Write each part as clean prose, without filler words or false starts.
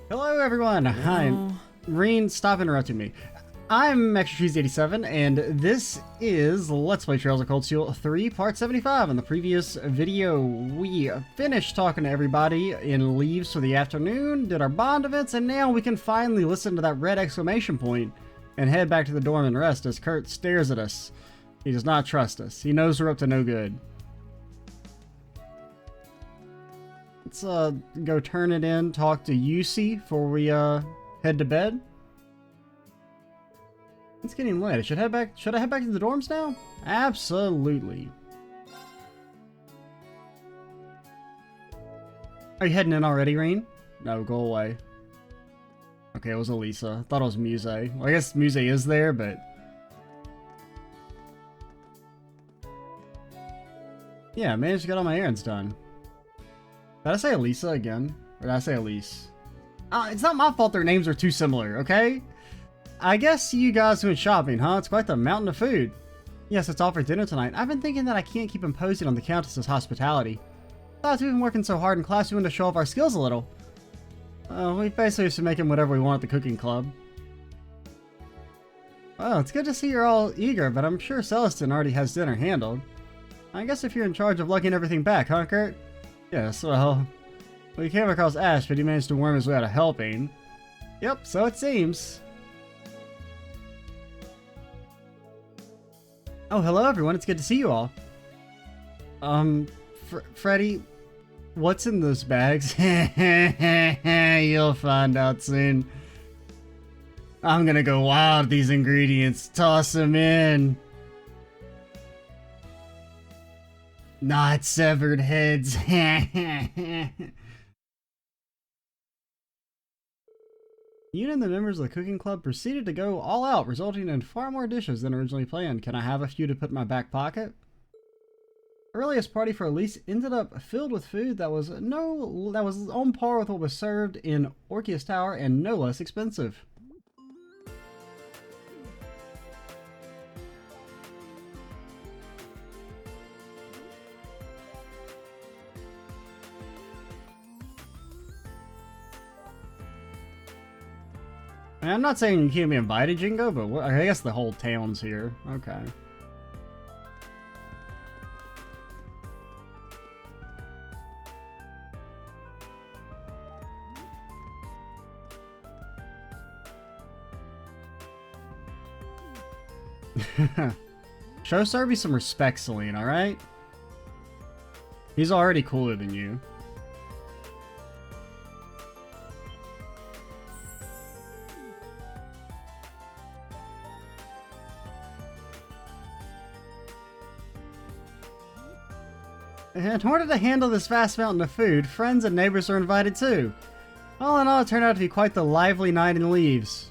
Hello everyone! Hi, Reen, stop interrupting me. I'm ExtraTrees87, and this is Let's Play Trails of Cold Steel 3, Part 75. In the previous video, we finished talking to everybody in Leaves for the afternoon, did our bond events, and now we can finally listen to that red exclamation point and head back to the dorm and rest as Kurt stares at us. He does not trust us. He knows we're up to no good. Let's go turn it in, talk to Yusi before we head to bed. It's getting late. Should I head back to the dorms now? Absolutely. Are you heading in already, Reen? No, go away. Okay, it was Elisa. I thought it was Muse. Well, I guess Muse is there, but... yeah, I managed to get all my errands done. Did I say Elisa again? Or did I say Elise? It's not my fault their names are too similar, okay? I guess you guys went shopping, huh? It's quite the mountain of food. Yes, it's all for dinner tonight. I've been thinking that I can't keep imposing on the Countess's hospitality. Thought we've been working so hard in class we want to show off our skills a little. We basically used to make him whatever we want at the cooking club. Well, it's good to see you're all eager, but I'm sure Celestin already has dinner handled. I guess if you're in charge of lugging everything back, huh, Kurt? Yes, well, we came across Ash, but he managed to worm his way out of helping. Yep, so it seems. Oh, hello everyone, it's good to see you all. Freddy, what's in those bags? You'll find out soon. I'm gonna go wild with these ingredients, toss them in. Not severed heads. You and the members of the cooking club proceeded to go all out, resulting in far more dishes than originally planned. Can I have a few to put in my back pocket? Aurelia's party for Elise ended up filled with food that was on par with what was served in Orpheus Tower and no less expensive. I'm not saying you can't be invited, Jingo, but I guess the whole town's here. Okay. Show Serby some respect, Celine, alright? He's already cooler than you. In order to handle this vast mountain of food, friends and neighbors are invited too. All in all, it turned out to be quite the lively night in Leaves.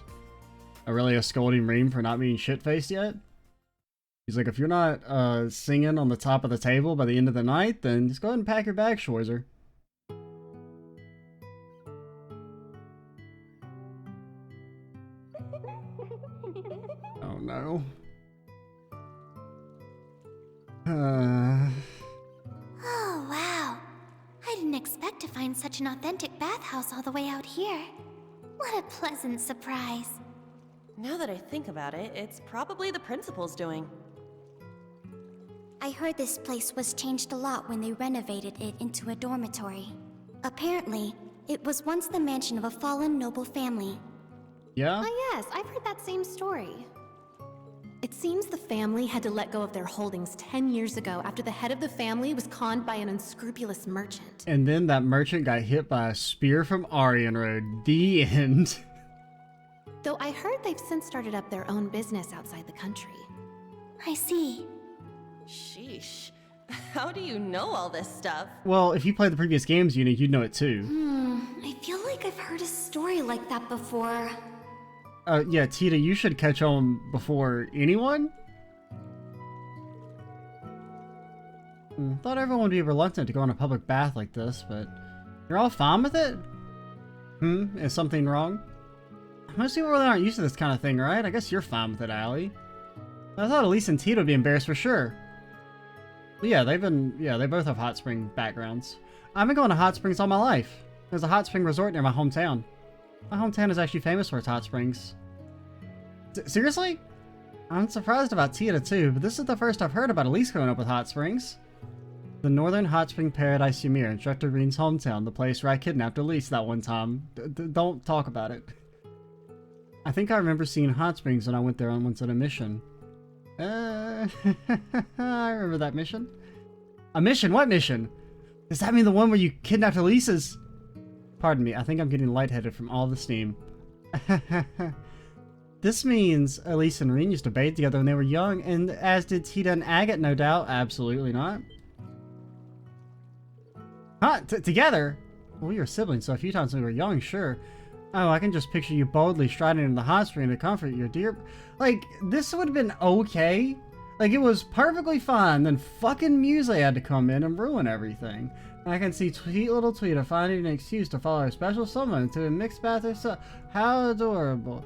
Aurelia scolding Reem for not being shit-faced yet. He's like, if you're not singing on the top of the table by the end of the night, then just go ahead and pack your bag, Schwarzer. Oh no. Oh, wow. I didn't expect to find such an authentic bathhouse all the way out here. What a pleasant surprise. Now that I think about it, it's probably the principal's doing. I heard this place was changed a lot when they renovated it into a dormitory. Apparently, it was once the mansion of a fallen noble family. Yeah? Oh yes, I've heard that same story. It seems the family had to let go of their holdings 10 years ago after the head of the family was conned by an unscrupulous merchant. And then that merchant got hit by a spear from Aryan Road. The end. Though I heard they've since started up their own business outside the country. I see. Sheesh. How do you know all this stuff? Well, if you played the previous games, you'd know it too. I feel like I've heard a story like that before. Yeah, Tita, you should catch on before anyone? Thought everyone would be reluctant to go on a public bath like this, but you're all fine with it? Is something wrong? Most people really aren't used to this kind of thing, right? I guess you're fine with it, Allie. I thought Elise and Tita would be embarrassed for sure. But yeah, they both have hot spring backgrounds. I've been going to hot springs all my life. There's a hot spring resort near my hometown. My hometown is actually famous for its hot springs. Seriously? I'm surprised about Tita too, but this is the first I've heard about Elise growing up with hot springs. The Northern Hot Spring Paradise Ymir, Instructor Green's hometown, the place where I kidnapped Elise that one time. Don't talk about it. I think I remember seeing hot springs when I went there once on a mission. I remember that mission. A mission? What mission? Does that mean the one where you kidnapped Elise's? Pardon me, I think I'm getting lightheaded from all the steam. This means Elise and Reen used to bathe together when they were young, and as did Tita and Agate, no doubt. Absolutely not. Huh? Together? Well, we were siblings, so a few times when we were young, sure. Oh, I can just picture you boldly striding in the hot spring to comfort your dear... Like, this would have been okay. Like, it was perfectly fine, then fucking Muse had to come in and ruin everything. And I can see sweet little Tweeta finding an excuse to follow her special someone into a mixed bath herself. How adorable.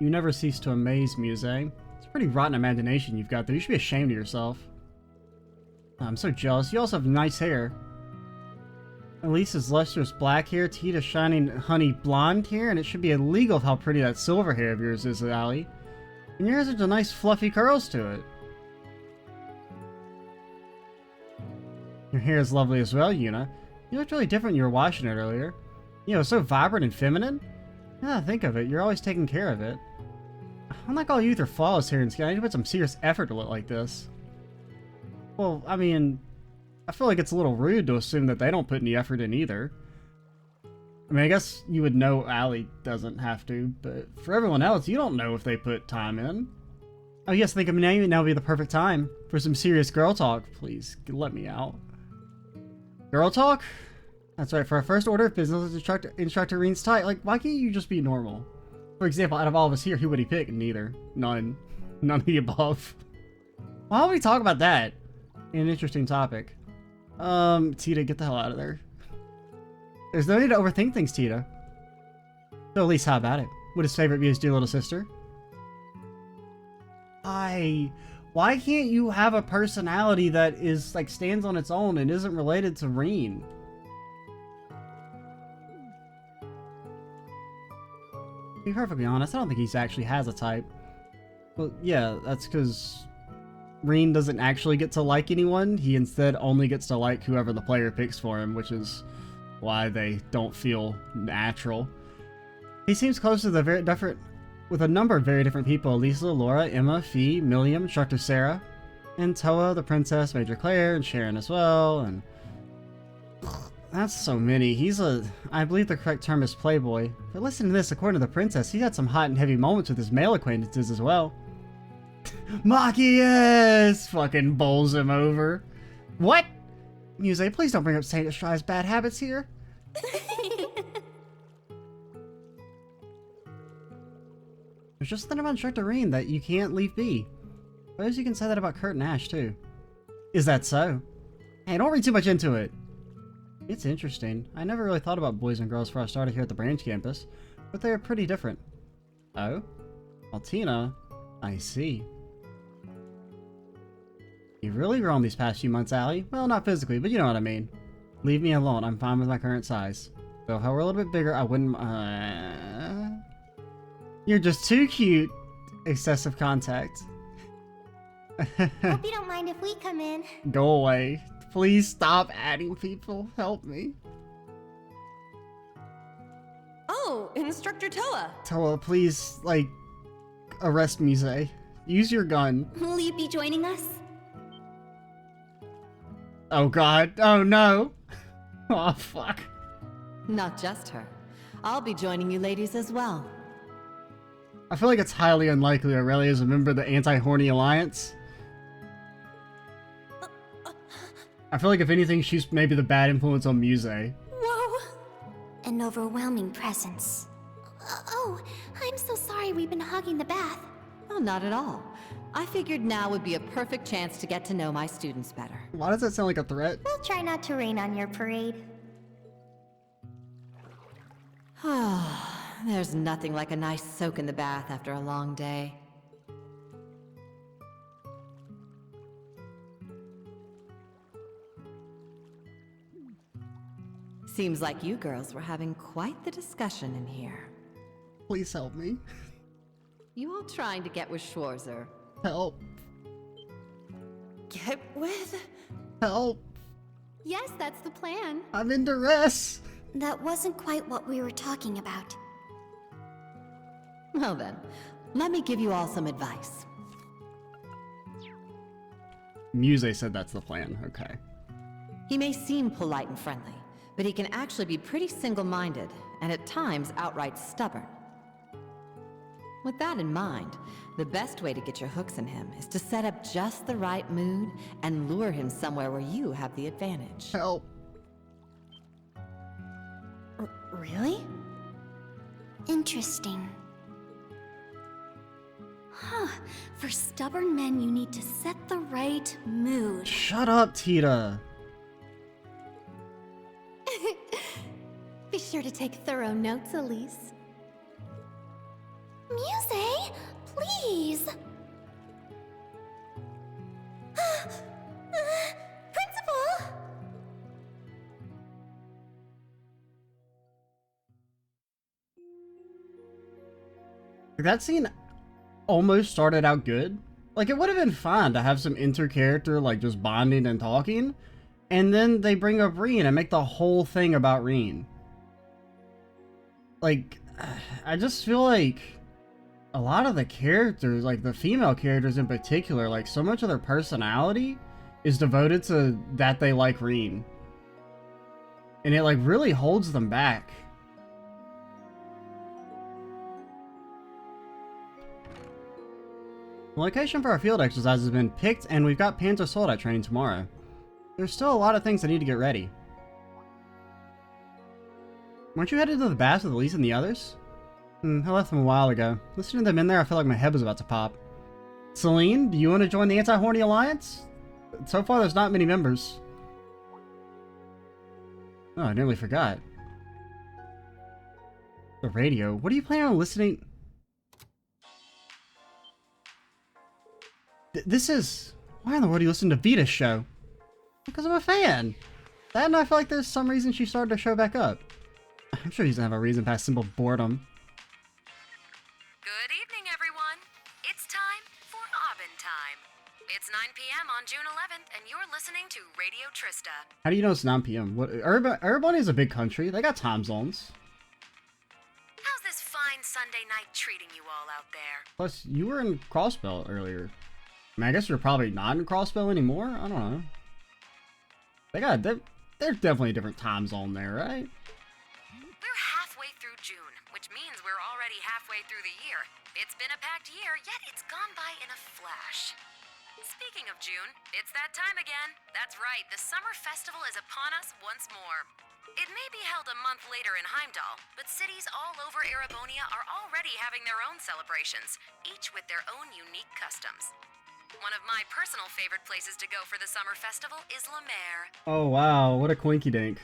You never cease to amaze, Muse. It's a pretty rotten imagination you've got there. You should be ashamed of yourself. I'm so jealous. You also have nice hair. Elise's lustrous black hair, Tita's shining honey blonde hair, and it should be illegal of how pretty that silver hair of yours is, Allie. And yours has a nice fluffy curls to it. Your hair is lovely as well, Yuna. You looked really different when you were washing it earlier. You know, so vibrant and feminine. Now that I think of it, you're always taking care of it. Unlike all youth are flawless hair and skin, I need to put some serious effort to look like this. Well, I mean, I feel like it's a little rude to assume that they don't put any effort in either. I mean, I guess you would know Allie doesn't have to, but for everyone else, you don't know if they put time in. Oh yes, I think now would be the perfect time for some serious girl talk. Please, let me out. Girl talk? That's right, for our first order of business, Instructor Reen's tight. Like, why can't you just be normal? For example, out of all of us here, who would he pick? Neither. None. None of the above. Why don't we talk about that? An interesting topic. Tita, get the hell out of there. There's no need to overthink things, Tita. So at least how about it? Would his favorite be his dear little sister? Why can't you have a personality that is, like, stands on its own and isn't related to Reen? To be perfectly honest, I don't think he actually has a type. Well, yeah, that's because Reen doesn't actually get to like anyone. He instead only gets to like whoever the player picks for him, which is why they don't feel natural. He seems close to with a number of very different people: Lisa, Laura, Emma, Fee, Milliam, Instructor Sarah, and Toa, the princess, Major Claire, and Sharon as well, and that's so many. I believe the correct term is playboy. But listen to this, according to the princess, he's had some hot and heavy moments with his male acquaintances as well. Maki, yes! Fucking bowls him over. What? Muse, please don't bring up Saint Estrada's bad habits here. There's just something about Instructor Reen that you can't leave be. I suppose you can say that about Kurt and Ash, too. Is that so? Hey, don't read too much into it. It's interesting. I never really thought about boys and girls before I started here at the branch campus, but they are pretty different. Oh? Well, Tina, I see. You've really grown these past few months, Allie. Well, not physically, but you know what I mean. Leave me alone. I'm fine with my current size. Though if I were a little bit bigger, I wouldn't... You're just too cute. Excessive contact. Hope you don't mind if we come in. Go away. Please stop adding people. Help me. Oh, Instructor Toa. Toa, please, like, arrest Muse. Use your gun. Will you be joining us? Oh god. Oh no. Oh fuck. Not just her. I'll be joining you ladies as well. I feel like it's highly unlikely Aurelia is a member of the Anti-Horny Alliance. I feel like if anything, she's maybe the bad influence on Muse. Whoa! An overwhelming presence. Oh, I'm so sorry we've been hogging the bath. Oh, not at all. I figured now would be a perfect chance to get to know my students better. Why does that sound like a threat? We'll try not to rain on your parade. There's nothing like a nice soak in the bath after a long day. Seems like you girls were having quite the discussion in here. Please help me. You all trying to get with Schwarzer? Help. Get with? Help. Yes, that's the plan. I'm in duress. That wasn't quite what we were talking about. Well then, let me give you all some advice. Muse said that's the plan. Okay. He may seem polite and friendly, but he can actually be pretty single-minded, and at times outright stubborn. With that in mind, the best way to get your hooks in him is to set up just the right mood and lure him somewhere where you have the advantage. Help. Really? Interesting. Huh. For stubborn men, you need to set the right mood. Shut up, Tita. Be sure to take thorough notes, Elise. Muse, please. Principal! That scene almost started out good. Like, it would have been fun to have some inter-character, like, just bonding and talking. And then they bring up Reen and make the whole thing about Reen. Like, I just feel like a lot of the characters, like the female characters in particular, like, so much of their personality is devoted to that they like Reen. And it, like, really holds them back. The location for our field exercise has been picked, and we've got Panzer Soldat training tomorrow. There's still a lot of things that need to get ready. Weren't you headed to the baths with Elise and the others? I left them a while ago. Listening to them in there, I feel like my head was about to pop. Celine, do you want to join the Anti-Horny Alliance? So far, there's not many members. Oh, I nearly forgot. The radio. What are you planning on listening? This is... Why in the world are you listening to Vita's show? Because I'm a fan. That and I feel like there's some reason she started the show back up. I'm sure she doesn't have a reason past simple boredom. Good evening, everyone. It's time for Aubin Time. It's 9 p.m. on June 11th, and you're listening to Radio Trista. How do you know it's 9 p.m.? What? Erebony is a big country. They got time zones. How's this fine Sunday night treating you all out there? Plus, you were in Crossbell earlier. I mean, I guess you're probably not in Crossbell anymore. I don't know. They're definitely a different time zone there, right? We're halfway through June, which means we're already halfway through the year. It's been a packed year, yet it's gone by in a flash. Speaking of June, it's that time again. That's right, the summer festival is upon us once more. It may be held a month later in Heimdall, but cities all over Erebonia are already having their own celebrations, each with their own unique customs. One of my personal favorite places to go for the summer festival is La Mer. Oh wow, what a quinky dink.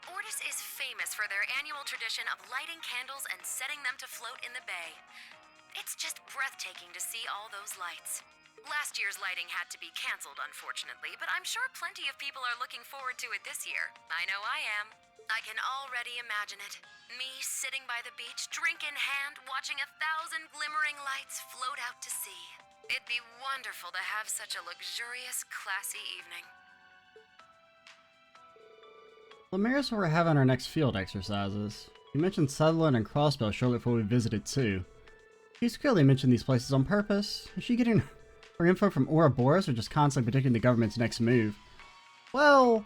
Ordis is famous for their annual tradition of lighting candles and setting them to float in the bay. It's just breathtaking to see all those lights. Last year's lighting had to be canceled, unfortunately, but I'm sure plenty of people are looking forward to it this year. I know I am. I can already imagine it. Me sitting by the beach, drink in hand, watching 1,000 glimmering lights float out to sea. It'd be wonderful to have such a luxurious, classy evening. Lemaris where we're having our next field exercises. You mentioned Sutherland and Crossbell shortly before we visited too. She's clearly mentioned these places on purpose. Is she getting her info from Ouroboros or just constantly predicting the government's next move? Well,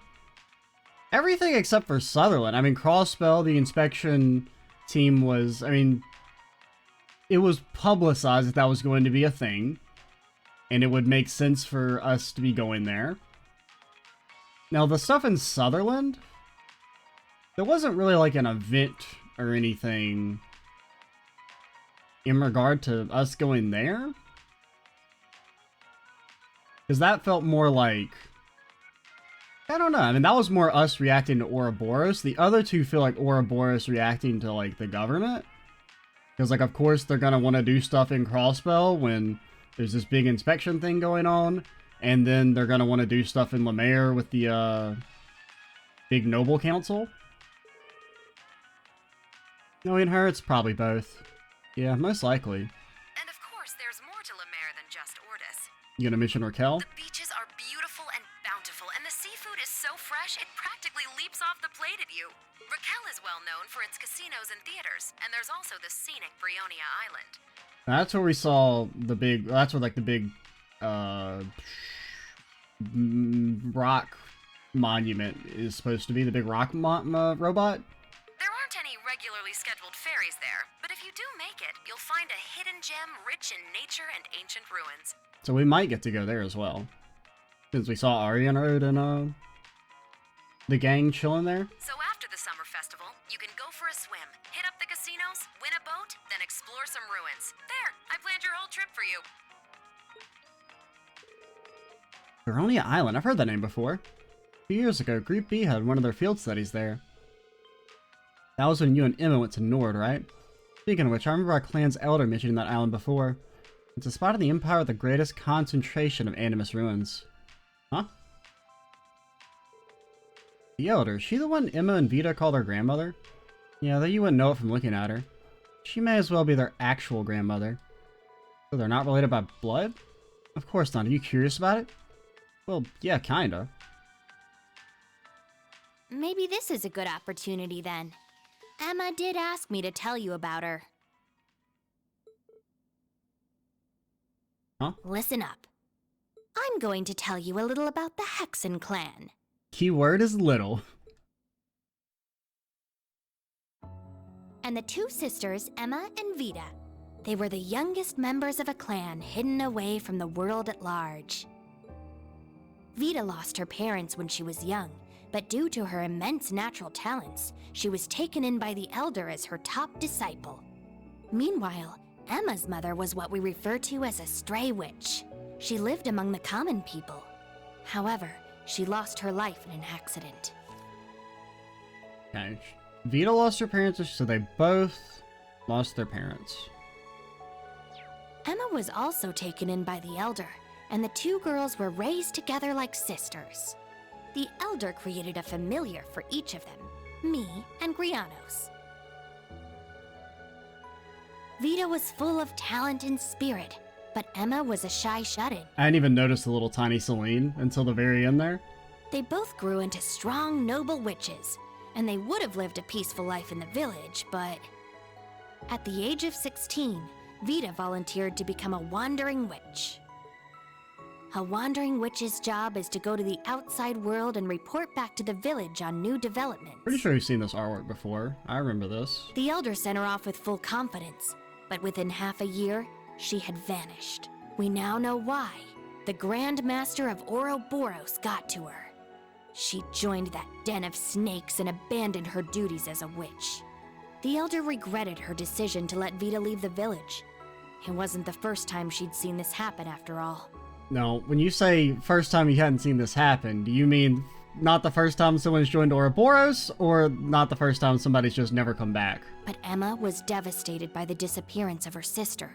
everything except for Sutherland. I mean, Crossbell, the inspection team was, it was publicized that was going to be a thing. And it would make sense for us to be going there. Now, the stuff in Sutherland, there wasn't really like an event or anything in regard to us going there. Because that felt more like, I don't know. I mean, that was more us reacting to Ouroboros. The other two feel like Ouroboros reacting to like the government. Because like, of course, they're going to want to do stuff in Crossbell when there's this big inspection thing going on. And then they're going to want to do stuff in La Mer with the Big Noble Council? Knowing her, it's probably both. Yeah, most likely. And of course, there's more to La Mer than just Ortis. You gonna mention Raquel? The beaches are beautiful and bountiful, and the seafood is so fresh it practically leaps off the plate at you. Raquel is well known for its casinos and theaters, and there's also the scenic Brionia Island. That's where we saw the big, that's where like the big, rock monument is supposed to be, the big rock robot. There aren't any regularly scheduled ferries there, but if you do make it, you'll find a hidden gem rich in nature and ancient ruins. So we might get to go there as well. Since we saw Aurelia and the gang chilling there. So after the summer festival, you can go for a swim, hit up the casinos, win a boat, then explore some ruins. There, I planned your whole trip for you. Brionia Island, I've heard that name before. A few years ago, Group B had one of their field studies there. That was when you and Emma went to Nord, right? Speaking of which, I remember our clan's elder mentioning that island before. It's a spot in the Empire with the greatest concentration of Animus ruins. Huh? The elder, is she the one Emma and Vita call their grandmother? Yeah, though you wouldn't know it from looking at her. She may as well be their actual grandmother. So they're not related by blood? Of course not. Are you curious about it? Well, yeah, kinda. Maybe this is a good opportunity then. Emma did ask me to tell you about her. Huh? Listen up. I'm going to tell you a little about the Hexen clan. Keyword is little. And the two sisters, Emma and Vita. They were the youngest members of a clan hidden away from the world at large. Vita lost her parents when she was young, but due to her immense natural talents, she was taken in by the Elder as her top disciple. Meanwhile, Emma's mother was what we refer to as a stray witch. She lived among the common people. However, she lost her life in an accident. Okay. Vita lost her parents, so they both lost their parents. Emma was also taken in by the Elder, and the two girls were raised together like sisters. The Elder created a familiar for each of them, me and Grianos. Vita was full of talent and spirit, but Emma was a shy shut-in. I didn't even notice the little tiny Celine until the very end there. They both grew into strong, noble witches, and they would have lived a peaceful life in the village, but... At the age of 16, Vita volunteered to become a wandering witch. A wandering witch's job is to go to the outside world and report back to the village on new developments. Pretty sure you've seen this artwork before. I remember this. The Elder sent her off with full confidence, but within half a year, she had vanished. We now know why. The Grand Master of Ouroboros got to her. She joined that den of snakes and abandoned her duties as a witch. The Elder regretted her decision to let Vita leave the village. It wasn't the first time she'd seen this happen, after all. No, when you say first time you hadn't seen this happen, do you mean not the first time someone's joined Ouroboros, or not the first time somebody's just never come back? But Emma was devastated by the disappearance of her sister.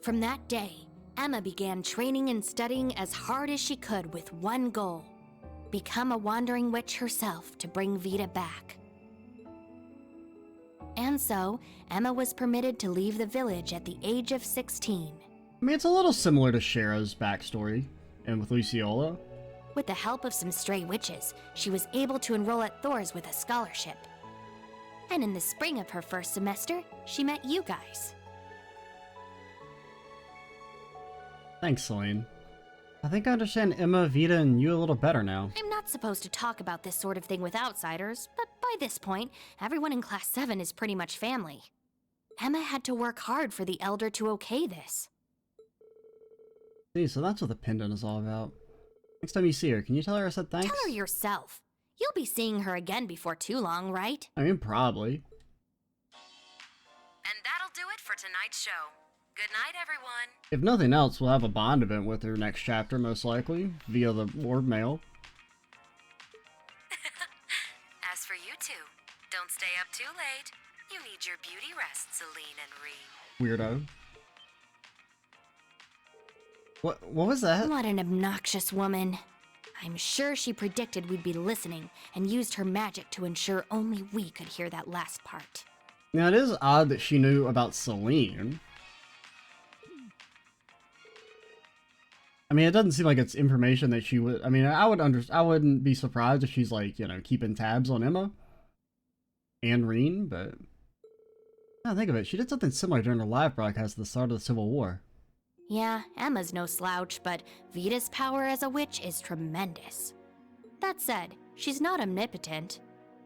From that day, Emma began training and studying as hard as she could with one goal: become a wandering witch herself to bring Vita back. And so, Emma was permitted to leave the village at the age of 16. I mean, it's a little similar to Shara's backstory, and with Luciola. With the help of some stray witches, she was able to enroll at Thor's with a scholarship. And in the spring of her first semester, she met you guys. Thanks, Celine. I think I understand Emma, Vita, and you a little better now. I'm not supposed to talk about this sort of thing with outsiders, but by this point, everyone in Class 7 is pretty much family. Emma had to work hard for the Elder to okay this. See, so that's what the pendant is all about. Next time you see her, can you tell her I said thanks? Tell her yourself. You'll be seeing her again before too long, right? I mean, probably. And that'll do it for tonight's show. Good night, everyone. If nothing else, we'll have a bond event with her next chapter, most likely, via the Lord Mail. As for you two, don't stay up too late. You need your beauty rest, Celine and Ree. Weirdo. What was that? What an obnoxious woman. I'm sure she predicted we'd be listening and used her magic to ensure only we could hear that last part. Now, it is odd that she knew about Celine. I mean, it doesn't seem like it's information that she would... I mean, I wouldn't be surprised if she's, like, you know, keeping tabs on Emma and Reen, but... Now think of it, she did something similar during her live broadcast at the start of the Civil War. Yeah, Emma's no slouch, but Vita's power as a witch is tremendous. That said, she's not omnipotent.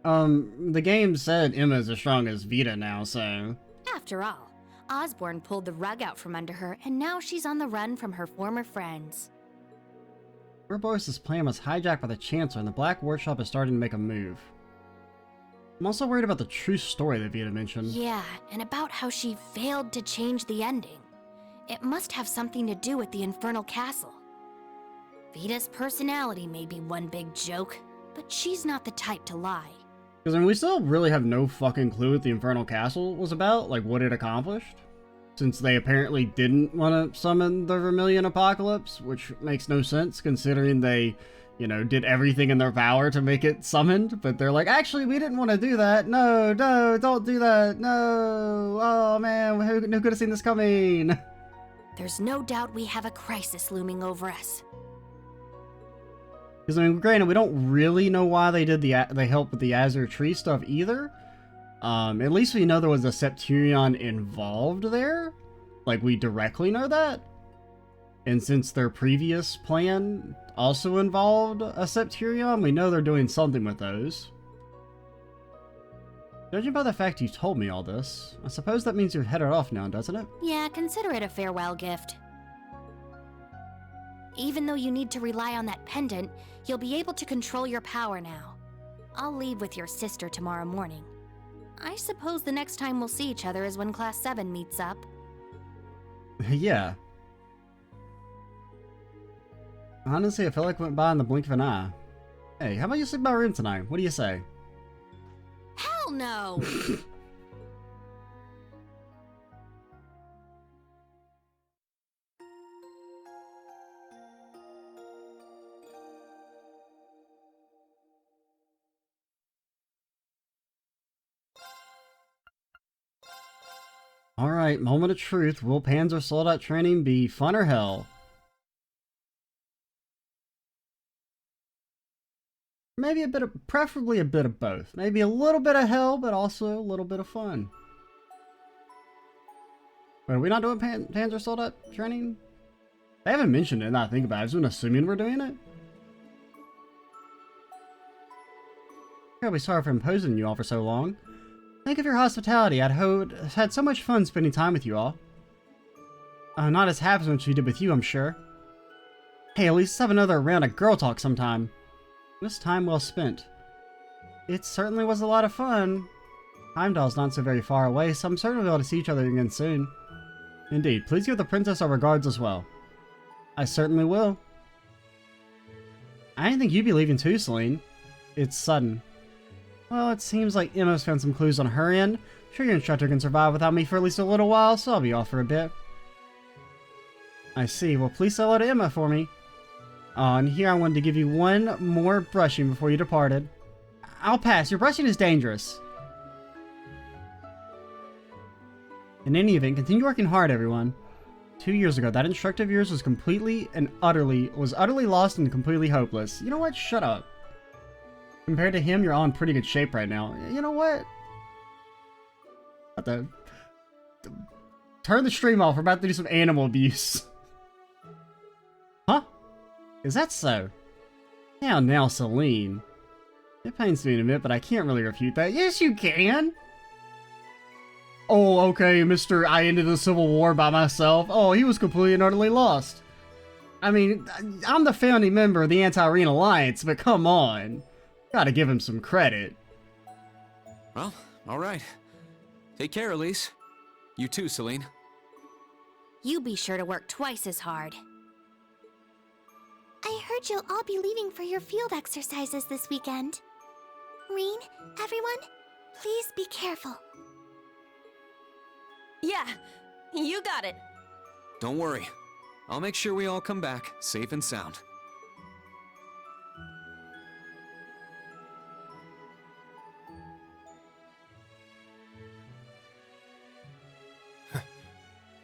The game said Emma's as strong as Vita now, so... After all, Osborne pulled the rug out from under her, and now she's on the run from her former friends. Ouroboros' plan was hijacked by the Chancellor, and the Black Workshop is starting to make a move. I'm also worried about the true story that Vita mentioned. Yeah, and about how she failed to change the ending. It must have something to do with the Infernal Castle. Vita's personality may be one big joke, but she's not the type to lie. Because, I mean, we still really have no fucking clue what the Infernal Castle was about, like what it accomplished. Since they apparently didn't want to summon the Vermilion Apocalypse, which makes no sense considering they, you know, did everything in their power to make it summoned. But they're like, actually, we didn't want to do that. No, no, don't do that. No. Oh, man, who could have seen this coming? There's no doubt we have a crisis looming over us. Because, I mean, granted, we don't really know why they did they helped with the Azure Tree stuff either. At least we know there was a Septurion involved there. Like, we directly know that. And since their previous plan also involved a Septurion, we know they're doing something with those. Judging by the fact you told me all this, I suppose that means you're headed off now, doesn't it? Yeah, consider it a farewell gift. Even though you need to rely on that pendant, you'll be able to control your power now. I'll leave with your sister tomorrow morning. I suppose the next time we'll see each other is when Class 7 meets up. Yeah. Honestly, I feel like it went by in the blink of an eye. Hey, how about you sleep in my room tonight? What do you say? Hell no! Alright, moment of truth. Will Panzer Soldat training be fun or hell? Maybe preferably a bit of both. Maybe a little bit of hell, but also a little bit of fun. Wait, are we not doing Panzer Soldat training? They haven't mentioned it, now I think about it. I've been assuming we're doing it. I'll be sorry for imposing you all for so long. Think of your hospitality. I'd had so much fun spending time with you all. Not as happy as what she did with you, I'm sure. Hey, at least have another round of girl talk sometime. This time well spent. It certainly was a lot of fun. Heimdall's not so very far away, so I'm certain we'll be able to see each other again soon. Indeed, please give the princess our regards as well. I certainly will. I didn't think you'd be leaving too, Celine. It's sudden. Well, it seems like Emma's found some clues on her end. Sure, your instructor can survive without me for at least a little while, so I'll be off for a bit. I see. Well, please say hello to Emma for me. Oh, and here I wanted to give you one more brushing before you departed. I'll pass. Your brushing is dangerous. In any event, continue working hard, everyone. 2 years ago, that instructor of yours was utterly lost and completely hopeless. You know what? Shut up. Compared to him, you're all in pretty good shape right now. You know what? Turn the stream off. We're about to do some animal abuse. Huh? Is that so? Now, Celine. It pains me to admit, but I can't really refute that. Yes, you can! Oh, okay, Mr. I ended the Civil War by myself. Oh, he was completely and utterly lost. I mean, I'm the founding member of the Anti-Reen Alliance, but come on. Gotta give him some credit. Well, alright. Take care, Elise. You too, Celine. You be sure to work twice as hard. I heard you'll all be leaving for your field exercises this weekend. Reen, everyone, please be careful. Yeah, you got it. Don't worry. I'll make sure we all come back safe and sound.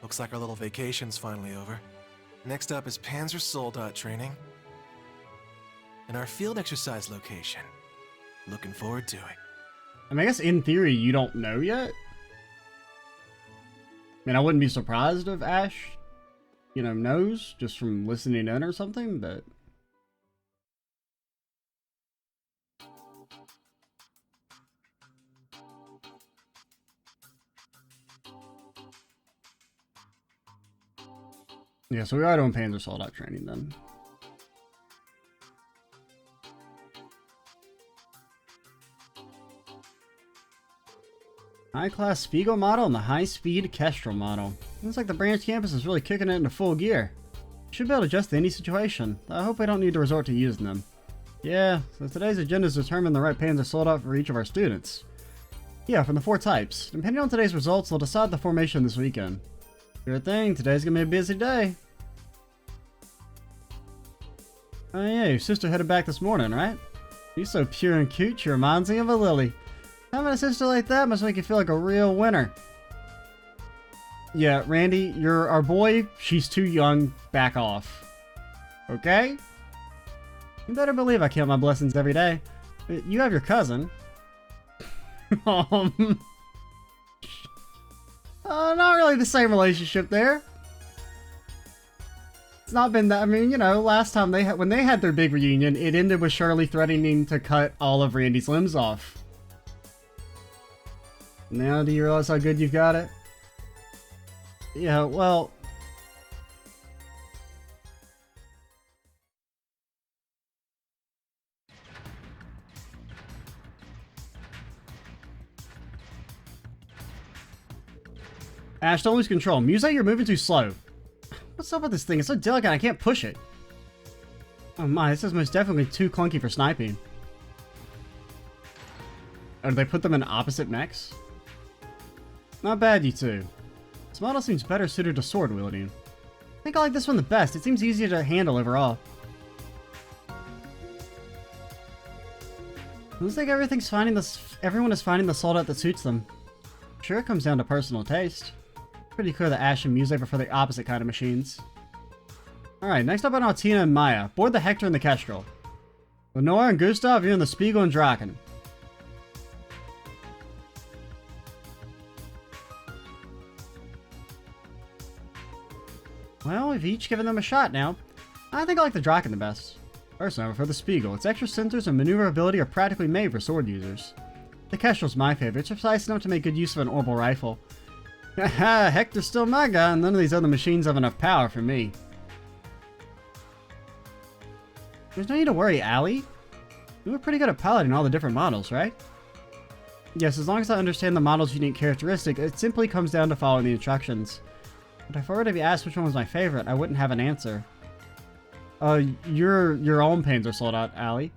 Looks like our little vacation's finally over. Next up is Panzer Soldat training. And our field exercise location. Looking forward to it. I mean, I guess in theory you don't know yet. I mean, I wouldn't be surprised if Ash, you know, knows just from listening in or something, but... Yeah, so we are doing Panzer Soldat training then. High-class Spiegel model and the high-speed Kestrel model. Looks like the branch campus is really kicking it into full gear. Should be able to adjust to any situation. I hope I don't need to resort to using them. Yeah, so today's agenda is to determine the right Panzer Soldat for each of our students. Yeah, from the 4 types. Depending on today's results, we'll decide the formation this weekend. Good thing, today's gonna be a busy day. Oh yeah, your sister headed back this morning, right? She's so pure and cute, she reminds me of a lily. Having a sister like that must make you feel like a real winner. Yeah, Randy, you're our boy. She's too young. Back off. Okay? You better believe I count my blessings every day. You have your cousin. Not really the same relationship there. It's not been that. I mean, you know, last time when they had their big reunion, it ended with Shirley threatening to cut all of Randy's limbs off. Now do you realize how good you've got it? Yeah, well... Ash, don't lose control. Muse, you're moving too slow. What's up with this thing? It's so delicate, I can't push it. Oh my, this is most definitely too clunky for sniping. Oh, did they put them in opposite mechs? Not bad, you two. This model seems better suited to sword wielding. I think I like this one the best. It seems easier to handle overall. Looks like everyone is finding the Soldat that suits them. Sure, it comes down to personal taste. Pretty clear that Ash and Muse prefer the opposite kind of machines. Alright, next up on Altina and Maya. Board the Hector and the Kestrel. Lenore and Gustav, you're in the Spiegel and Draken. Well, we've each given them a shot now. I think I like the Draken the best. Personally, I prefer the Spiegel. Its extra sensors and maneuverability are practically made for sword users. The Kestrel's my favorite. It's precise enough to make good use of an orbital rifle. Haha, Hector's still my guy, and none of these other machines have enough power for me. There's no need to worry, Allie. You were pretty good at piloting all the different models, right? Yes, as long as I understand the model's unique characteristic, it simply comes down to following the instructions. But if I were to be asked which one was my favorite, I wouldn't have an answer. You're your own Panzer Soldat, Allie.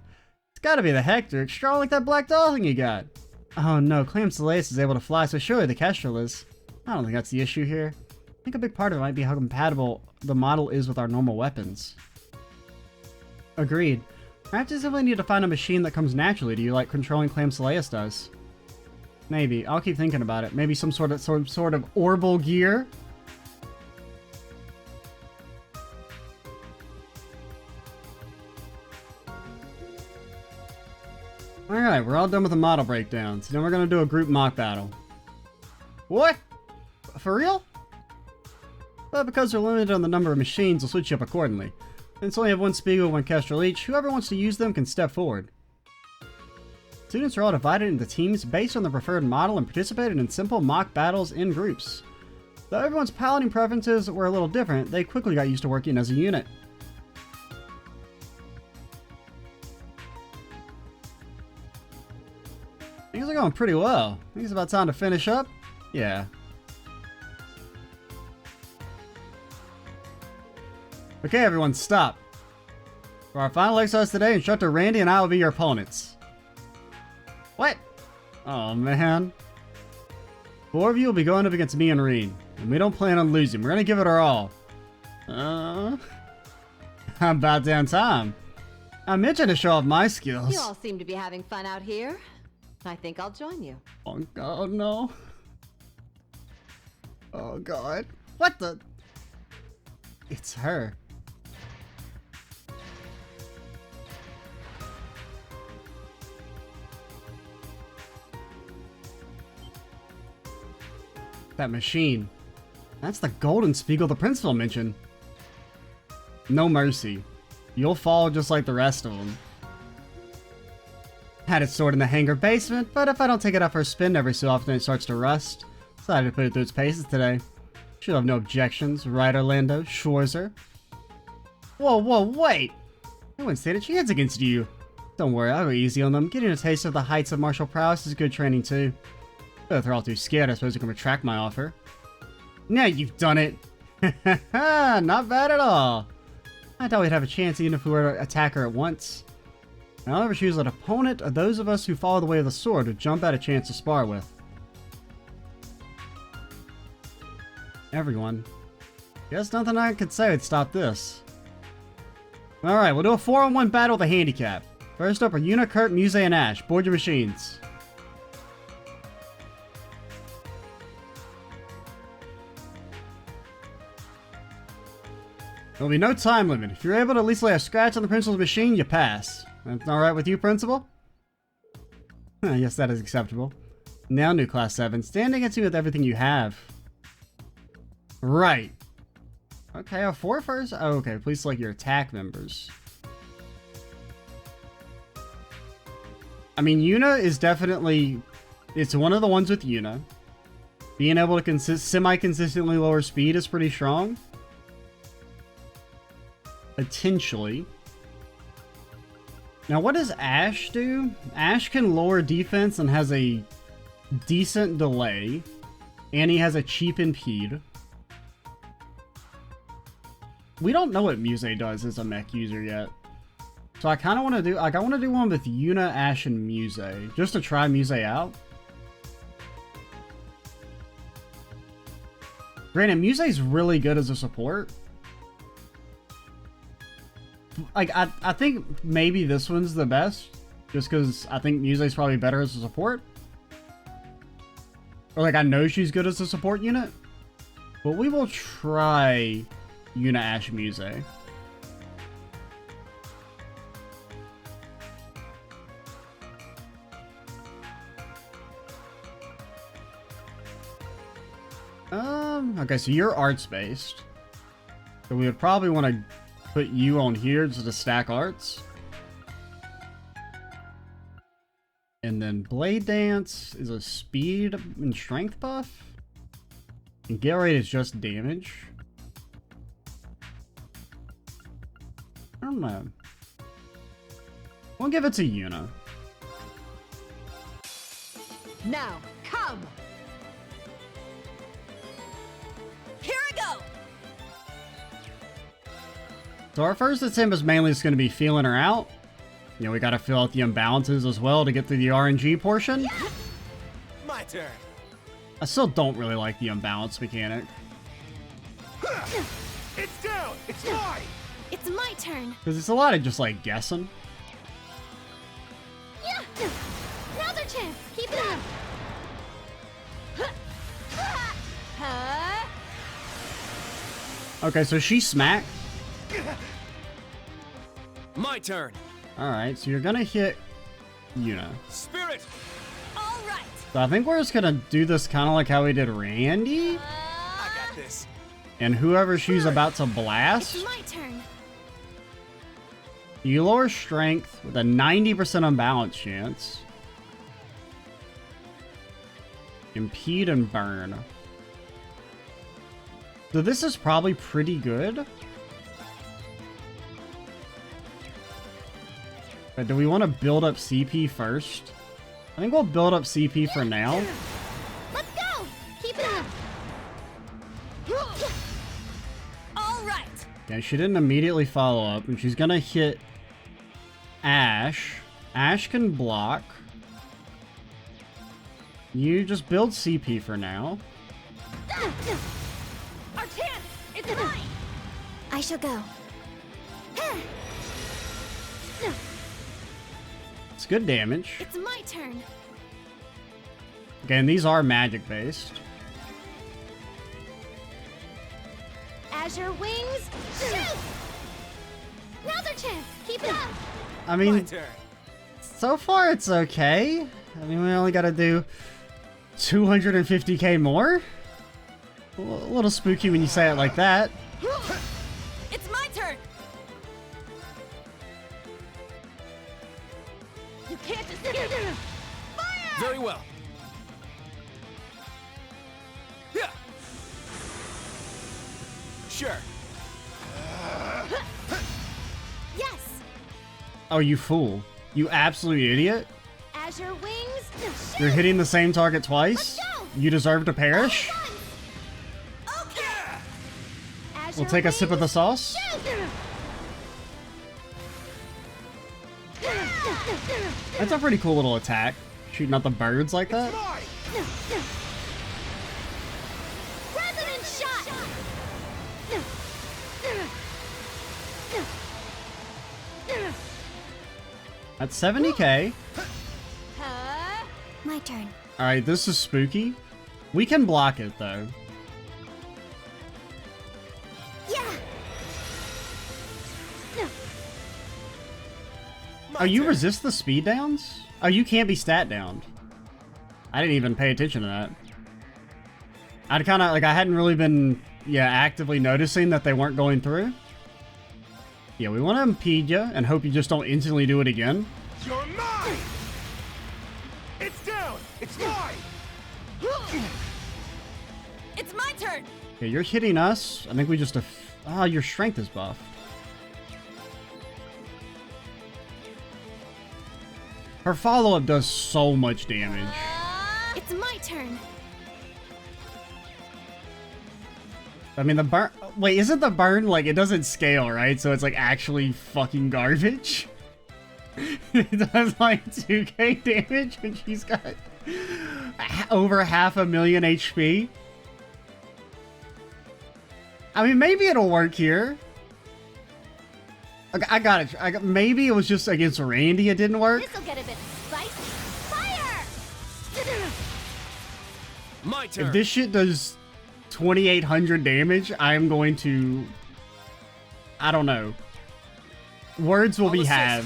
It's gotta be the Hector. It's strong like that black doll thing you got. Oh no, Clam Solace is able to fly, so surely the Kestrel is. I don't think that's the issue here. I think a big part of it might be how compatible the model is with our normal weapons. Agreed. Perhaps you simply need to find a machine that comes naturally to you like controlling Clam Solace does. Maybe. I'll keep thinking about it. Maybe some sort of orbital gear? Alright, we're all done with the model breakdowns. Now we're gonna do a group mock battle. What? For real? But because we're limited on the number of machines, we'll switch you up accordingly. Since we only have one Spiegel, one Kestrel each, whoever wants to use them can step forward. Students are all divided into teams based on their preferred model and participated in simple mock battles in groups. Though everyone's piloting preferences were a little different, they quickly got used to working as a unit. Things are going pretty well. I think it's about time to finish up. Yeah. Okay, everyone, stop. For our final exercise today, Instructor Randy and I will be your opponents. What? Oh, man. 4 of you will be going up against me and Reen. And we don't plan on losing. We're gonna give it our all. About damn time. I mentioned to show off my skills. You all seem to be having fun out here. I think I'll join you. Oh, God, no. Oh, God. What the? It's her. That machine. That's the golden Spiegel the principal mentioned. No mercy. You'll fall just like the rest of them. Had it stored in the hangar basement, but if I don't take it out for a spin every so often it starts to rust. Decided to put it through its paces today. Should have no objections, right, Orlando? Schwarzer? Whoa, wait! I wouldn't stand a chance against you. Don't worry, I'll go easy on them. Getting a taste of the heights of martial prowess is good training too. But if they're all too scared, I suppose I can retract my offer. Now you've done it! Not bad at all. I thought we'd have a chance even if we were to attack her at once. I'll ever choose an opponent, or those of us who follow the way of the sword would jump at a chance to spar with. Everyone. Guess nothing I could say would stop this. Alright, we'll do a 4-on-1 battle with a handicap. First up are Yuna, Kurt, Muse, and Ash. Board your machines. There'll be no time limit. If you're able to at least lay a scratch on the principal's machine, you pass. That's alright with you, Principal? Yes, that is acceptable. Now, new Class 7. Stand against me with everything you have. Right. Okay, a 4 first? Oh, okay, please select your attack members. I mean, Yuna is definitely... It's one of the ones with Yuna. Being able to semi-consistently lower speed is pretty strong. Potentially. Now, what does Ash do? Ash can lower defense and has a decent delay. And he has a cheap impede. We don't know what Muse does as a mech user yet. So I kind of want to do, like, I want to do one with Yuna, Ash, and Muse. Just to try Muse out. Granted, Muse's really good as a support. Like, I think maybe this one's the best. Just because I think Muse's probably better as a support. Or, like, I know she's good as a support unit. But we will try Yuna, Ash, Muse. Okay, so you're arts based. So we would probably want to put you on here just to stack arts. And then Blade Dance is a speed and strength buff. And Gale Rate is just damage. I don't know. We'll give it to Yuna. Now, come! Here I go! So our first attempt is mainly just going to be feeling her out. You know, we got to fill out the imbalances as well to get through the RNG portion. My turn. I still don't really like the imbalance mechanic. It's down! It's mine! It's my turn. Because it's a lot of just like guessing. Yeah. Now's our chance. Keep it up. Okay, so she smacked. My turn. Alright, so you're gonna hit Yuna. Spirit. All right! So I think we're just gonna do this kind of like how we did Randy. I got this. And whoever she's about to blast, It's my turn. you lower strength with a 90% unbalance chance. Impede and burn. So this is probably pretty good. But do we want to build up CP first? I think we'll build up CP for now. Let's go. Keep it up. All right! Yeah, she didn't immediately follow up, and she's gonna hit Ash. Ash can block. You just build CP for now. Our chance! It's mine! I shall go. It's good damage. It's my turn. Again, these are magic based. Azure wings, shoot! Now's our chance. Keep it up. I mean, so far it's okay. I mean, we only gotta do 250k more? A little spooky when you say it like that. It's my turn! You can't just fire! Very well. Yeah. Sure. Yes. Oh, you fool. You absolute idiot. Azure wings, shoot! You're hitting the same target twice? Let's go! You deserve to perish? Okay. Azure We'll take a sip of the wings, sauce. shoot! That's a pretty cool little attack. Shooting out the birds like that. Resonant shot! That's 70k. My turn. Alright, this is spooky. We can block it though. Yeah. Oh, you resist the speed downs? Oh, you can't be stat downed. I didn't even pay attention to that. I'd kind of, like, I hadn't really been, actively noticing that they weren't going through. Yeah, we want to impede you and hope you just don't instantly do it again. You're mine! It's down! It's mine! It's my turn! Okay, you're hitting us. I think we just, your strength is buffed. Her follow-up does so much damage. It's my turn. I mean, the burn... Wait, isn't the burn, like, it doesn't scale, right? So it's, like, actually fucking garbage? It does, like, 2k damage when she's got over 500,000 HP. I mean, maybe it'll work here. Okay, I got it. Maybe it was just against Randy it didn't work. This'll get a bit spicy. Fire! My turn. If this shit does 2,800 damage, I am going to... I don't know. Words will be had.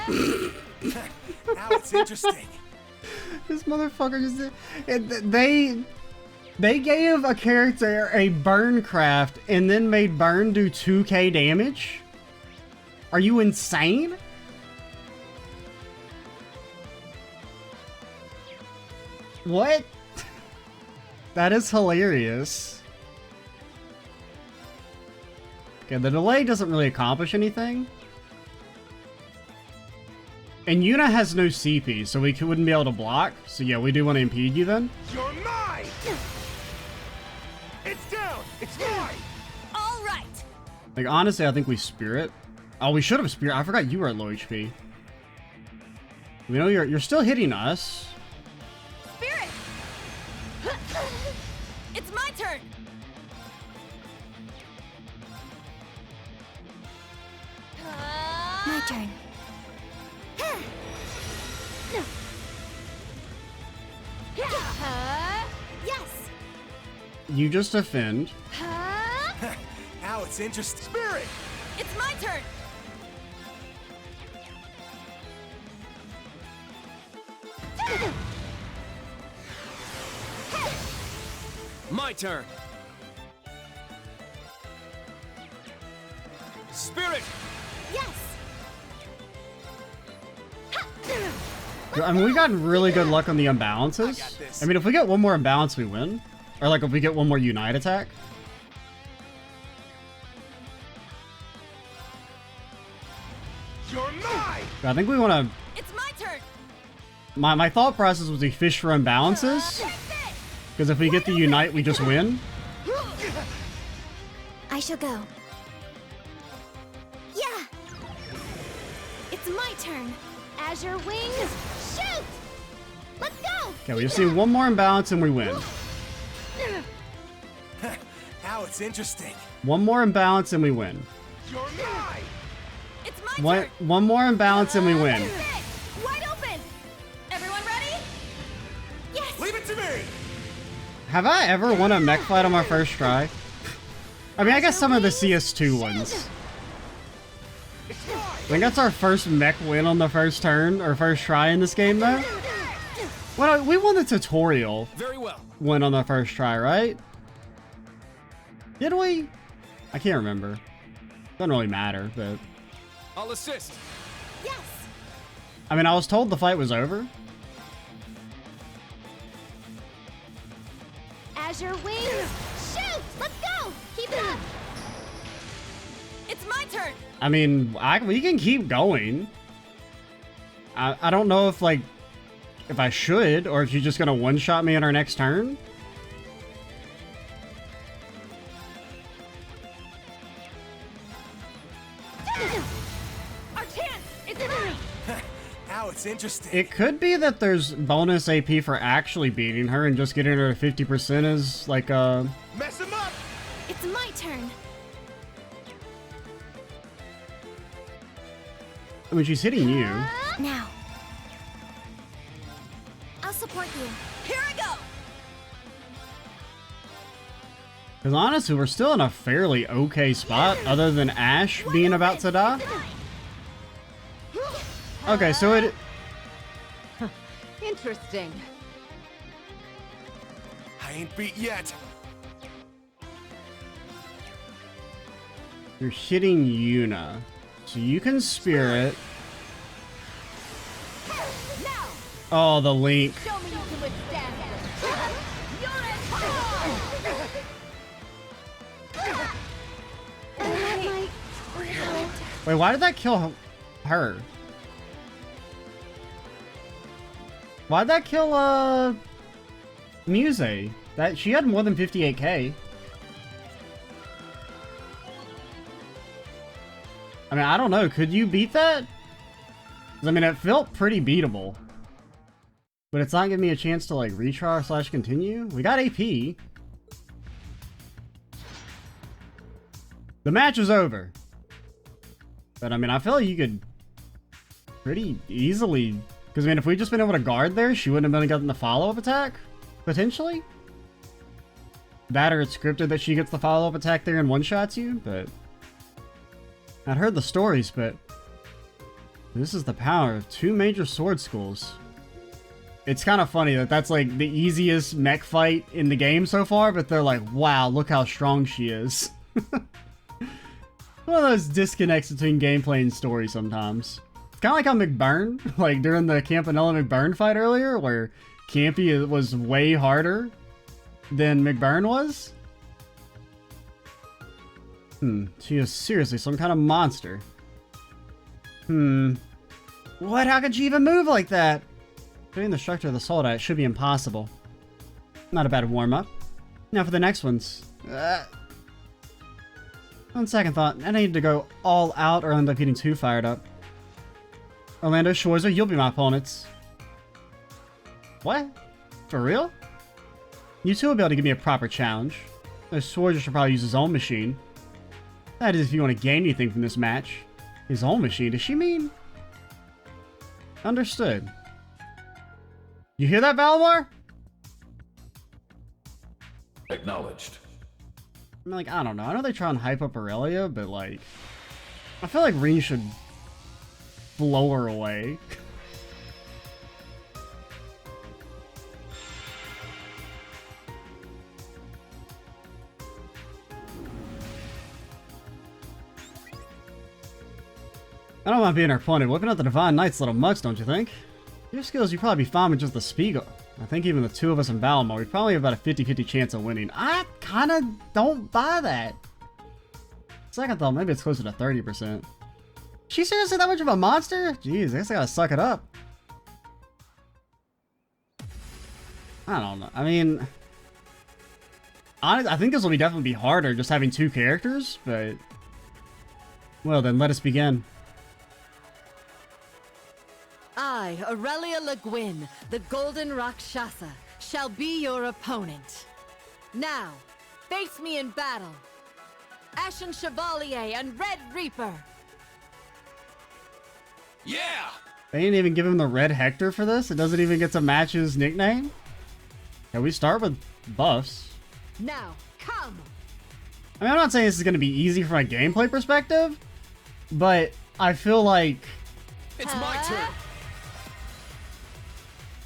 Now it's interesting. This motherfucker just... They gave a character a burn craft and then made burn do 2k damage? Are you insane? What? That is hilarious. Okay, the delay doesn't really accomplish anything. And Yuna has no CP, so we wouldn't be able to block. So yeah, we do want to impede you then. You're mine! It's down! It's mine! All right! Like, honestly, I think we Spirit. Oh, we should have Spirit. I forgot you were at low HP. We know you're still hitting us. Spirit! It's my turn! My turn. Yes. You just offend. Now it's interesting. Spirit! It's my turn! My turn. Spirit. Yes. I mean, we got really good luck on the imbalances. I mean, if we get one more imbalance, we win. Or, like, if we get one more Unite attack. You're mine! I think we want to... It's my turn! My thought process was to fish for imbalances. Because if we get the Unite, we just win. I shall go. Yeah. It's my turn. Azure wings, shoot! Let's go! Okay, we just need one more imbalance and we win. Now it's interesting. One more imbalance and we win. You're mine! It's my turn! One more imbalance and we win. Wide open! Everyone ready? Yes! Leave it to me! Have I ever won a mech fight on my first try? I mean, I guess some of the CS2 ones. I think that's our first mech win on the first turn, or first try in this game, though. Well, we won the tutorial. Very well. Win on the first try, right? Did we? I can't remember. Doesn't really matter, but... I'll assist. Yes! I mean, I was told the fight was over. Azure wings! Shoot! Let's go! Keep it up! It's my turn! I mean, we can keep going. I don't know if, like, if I should, or if she's just gonna one-shot me on our next turn. Our chance! It's mine! Now it's interesting. It could be that there's bonus AP for actually beating her, and just getting her to 50% is, like, Mess him up! It's my turn! I mean, she's hitting you. Now. I'll support you. Here I go! Because honestly, we're still in a fairly okay spot, other than Ash being about to die. Okay, so it... Interesting. I ain't beat yet. You're hitting Yuna. So you can Spirit. Oh, the Link. Show me you can withstand Wait, why did that kill her? Why'd that kill, Muse? That she had more than 58k. I mean, I don't know. Could you beat that? 'Cause, I mean, it felt pretty beatable. But it's not giving me a chance to, like, retry / continue. We got AP. The match is over. But, I mean, I feel like you could pretty easily... Because, I mean, if we'd just been able to guard there, she wouldn't have been gotten the follow-up attack, potentially. That or it's scripted that she gets the follow-up attack there and one-shots you, but... I'd heard the stories, but... This is the power of 2 major sword schools. It's kind of funny that that's, like, the easiest mech fight in the game so far, but they're like, wow, look how strong she is. One of those disconnects between gameplay and story sometimes. It's kind of like on McBurn, like during the Campanella McBurn fight earlier, where Campy was way harder than McBurn was. She is seriously some kind of monster. What? How could she even move like that? Doing the structure of the Soldat should be impossible. Not a bad warm-up. Now for the next ones. On second thought, I need to go all out or end up getting too fired up. Orlando, Schwarzer, you'll be my opponents. What? For real? You two will be able to give me a proper challenge. Schwarzer should probably use his own machine. That is if you want to gain anything from this match. His own machine, does she mean? Understood. You hear that, Valimar? Acknowledged. I mean, like, I don't know. I know they try and hype up Aurelia, but, like... I feel like Reen should blow her away. I don't mind being our opponent. Whipping out the Divine Knight's a little much, don't you think? Your skills, you'd probably be fine with just the Spiegel. I think even the two of us in Valimar, we'd probably have about a 50-50 chance of winning. I kinda don't buy that. Second thought, maybe it's closer to 30%. She seriously that much of a monster? Jeez, I guess I gotta suck it up. I don't know. I mean... I think this will definitely be harder just having 2 characters, but... Well then, let us begin. I, Aurelia Le Guin, the Golden Rakshasa, shall be your opponent. Now, face me in battle. Ashen Chevalier and Red Reaper. Yeah! They didn't even give him the Red Hector for this? It doesn't even get to match his nickname? Can we start with buffs. Now, come! I mean, I'm not saying this is going to be easy from a gameplay perspective, but I feel like... It's my turn!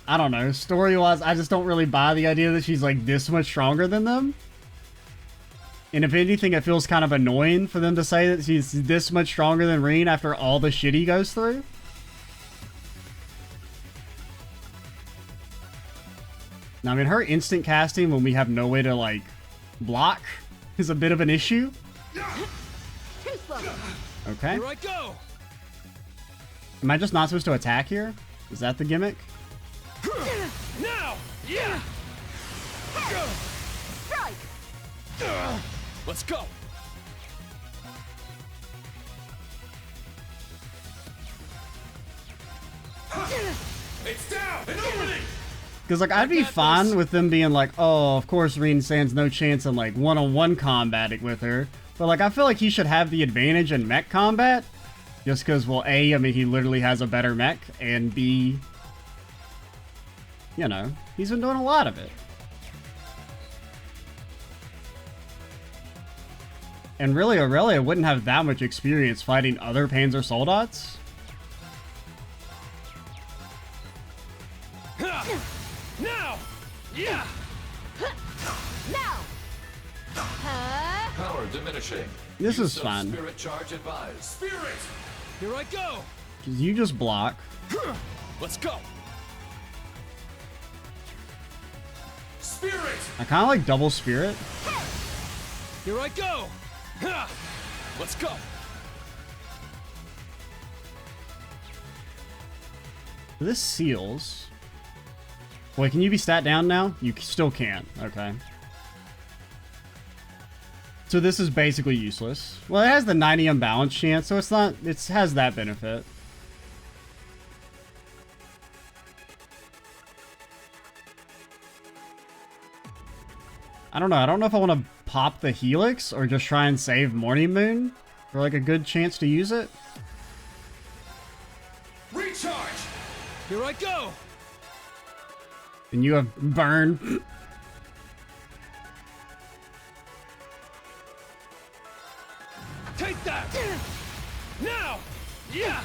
I don't know, story-wise, I just don't really buy the idea that she's like this much stronger than them. And if anything, it feels kind of annoying for them to say that she's this much stronger than Reen after all the shit he goes through. Now, I mean, her instant casting when we have no way to, like, block is a bit of an issue. Okay. Here I go! Am I just not supposed to attack here? Is that the gimmick? Now! Yeah! Strike! Let's go! It's down! An opening! Because, like, I'd be fine with them being like, oh, of course Reen stands no chance in, like, one-on-one combating with her. But, like, I feel like he should have the advantage in mech combat. Just because, well, A, I mean, he literally has a better mech, and B, you know, he's been doing a lot of it. And really, Aurelia wouldn't have that much experience fighting other Panzer Soldats. Now! Yeah! Now! Power diminishing. This Use is of fun. Spirit charge advised. Spirit! Here I go! Because you just block. Let's go! Spirit! I kind of like double spirit. Here I go! Let's go! This seals. Wait, can you be stat down now? You still can't. Okay. So this is basically useless. Well, it has the 90 unbalanced chance, so it's not. It has that benefit. I don't know. I don't know if I want to pop the Helix or just try and save Morning Moon for like a good chance to use it. Recharge! Here I go! And you have burn. Take that! Now! Yeah!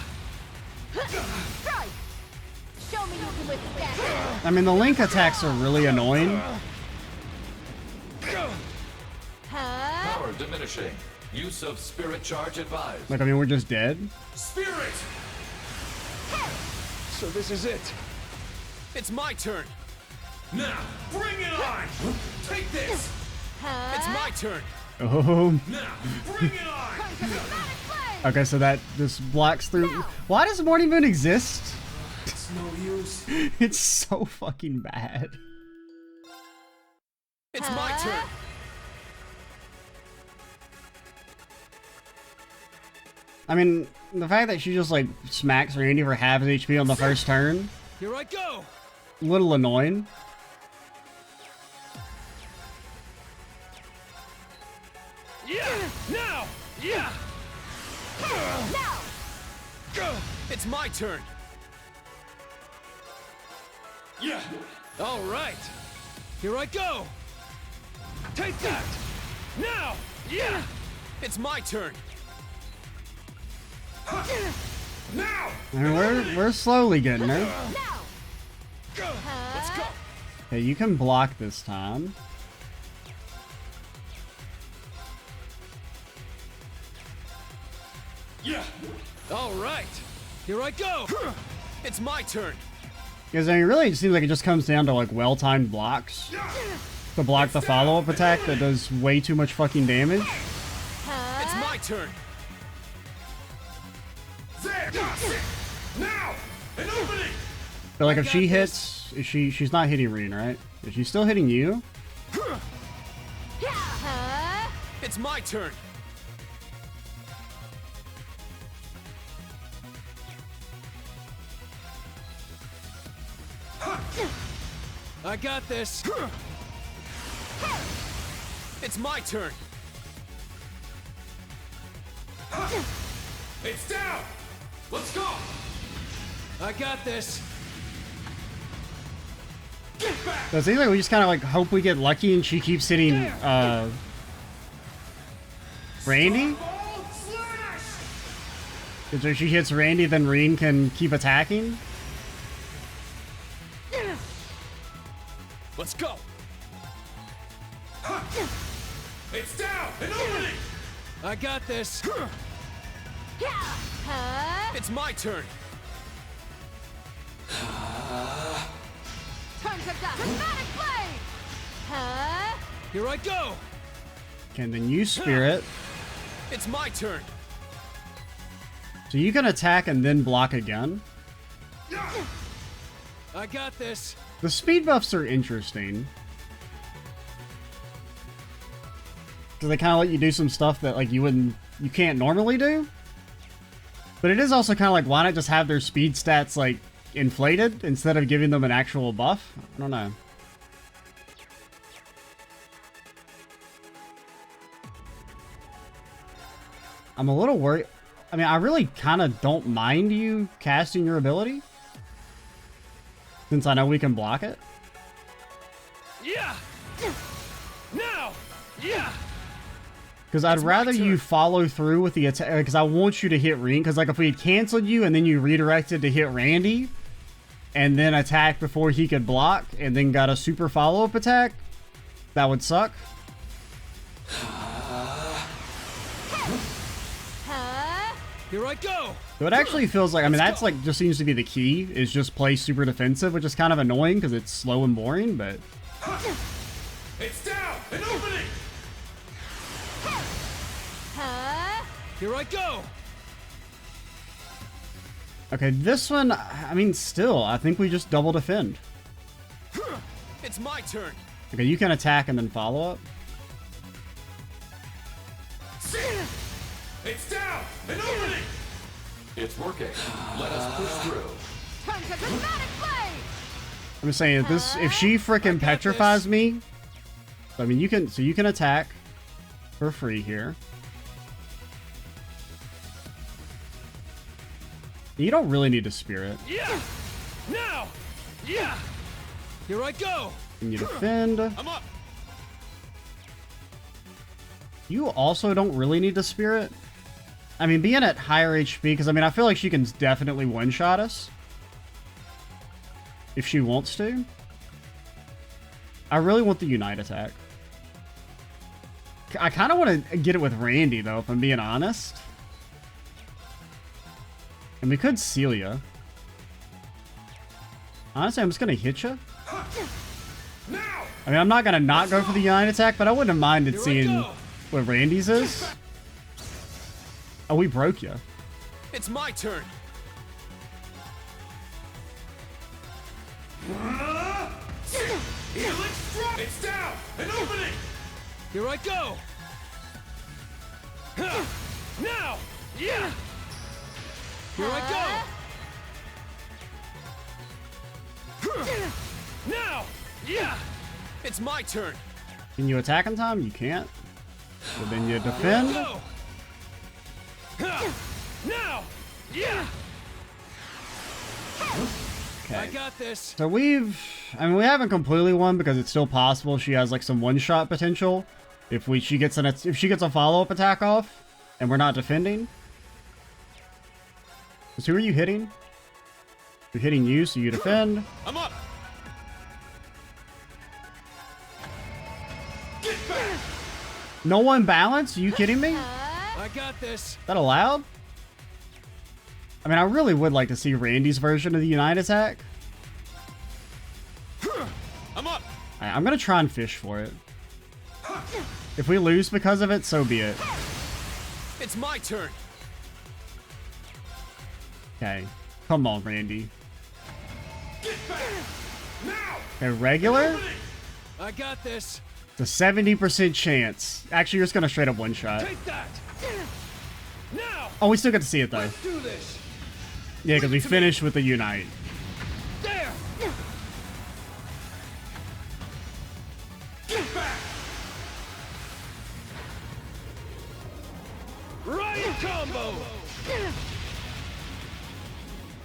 Strike! Show me you can withstand. I mean, the link attacks are really annoying. Power diminishing. Use of spirit charge advised. Like, I mean, we're just dead. Spirit! So this is it. It's my turn. Now, bring it on! Take this! It's my turn. Oh. Now, bring it on! Okay, so that just blocks through. Why does Morning Moon exist? It's no use. It's so fucking bad. It's my turn. I mean, the fact that she just like smacks Randy for half his HP on the first turn, Here I go. a little annoying. Yeah! Now! Yeah! Now! Go! It's my turn. Yeah! All right. Here I go. Take that! Now! Yeah! It's my turn. Now! I mean, we're slowly getting her. Now! Go! Let's go. Okay, you can block this time. Yeah! All right. Here I go. It's my turn. Because I mean, really, it seems like it just comes down to like well-timed blocks to block the follow-up attack that does way too much fucking damage. It's my turn. There! Now! An opening! But like, if she hits, she's not hitting Reen, right? Is she still hitting you? It's my turn. I got this. It's my turn. It's down. Let's go. I got this. So it seems like we just kind of like hope we get lucky and she keeps hitting Randy. Because if she hits Randy, then Reen can keep attacking. Let's go. It's down and opening. I got this. It's my turn. Here I go. And then you spirit. It's my turn. So you can attack and then block again. I got this. The speed buffs are interesting. Because they kind of let you do some stuff that like you can't normally do. But it is also kind of like, why not just have their speed stats like inflated instead of giving them an actual buff? I don't know. I'm a little worried. I mean, I really kind of don't mind you casting your ability, since I know we can block it. Yeah. Now. Yeah. Because I'd rather you follow through with the attack, because I want you to hit Reen. Because like if we had canceled you and then you redirected to hit Randy, and then attacked before he could block, and then got a super follow-up attack, that would suck. Here I go. So it actually feels like, I mean, that's like just seems to be the key, is just play super defensive, which is kind of annoying because it's slow and boring, but It's down and opening. Here I go. okay, this one, I mean, still, I think we just double defend. It's my turn. Okay, you can attack and then follow up. It's down and opening. It's working. Let us push through. I'm just saying, if she frickin' petrifies me, I mean, you can attack for free here. You don't really need to spirit. Yeah. Now. Yeah. Here I go. And you defend. I'm up. You also don't really need to spirit. I mean, being at higher HP, because I mean, I feel like she can definitely one-shot us if she wants to. I really want the Unite attack. I kind of want to get it with Randy, though, if I'm being honest. And we could Celia. Honestly, I'm just going to hit you. I mean, I'm not going to not go for the Unite attack, but I wouldn't have minded seeing what Randy's is. Oh, we broke you. It's my turn. It's down and opening. Here I go. Now. Yeah. Here I go. Now. Yeah. It's my turn. Can you attack in time? You can't. So then you defend. Now. Yeah. Okay. I got this. So we haven't completely won because it's still possible she has like some one-shot potential if she gets a follow-up attack off and we're not defending. So who are you hitting? You're hitting you, so you defend. I'm up. Get back. No one balance? Are you kidding me? I got this. Is that allowed? I mean, I really would like to see Randy's version of the Unite attack. I'm up. Alright, I'm gonna try and fish for it. If we lose because of it, so be it. It's my turn. Okay. Come on, Randy. Get back. Now. Okay, regular? I got this. It's a 70% chance. Actually, you're just gonna straight up one-shot. Take that. Now. Oh, we still get to see it, though. Let's do this. Yeah, because we finished with the Unite. There. Get back. Riot combo.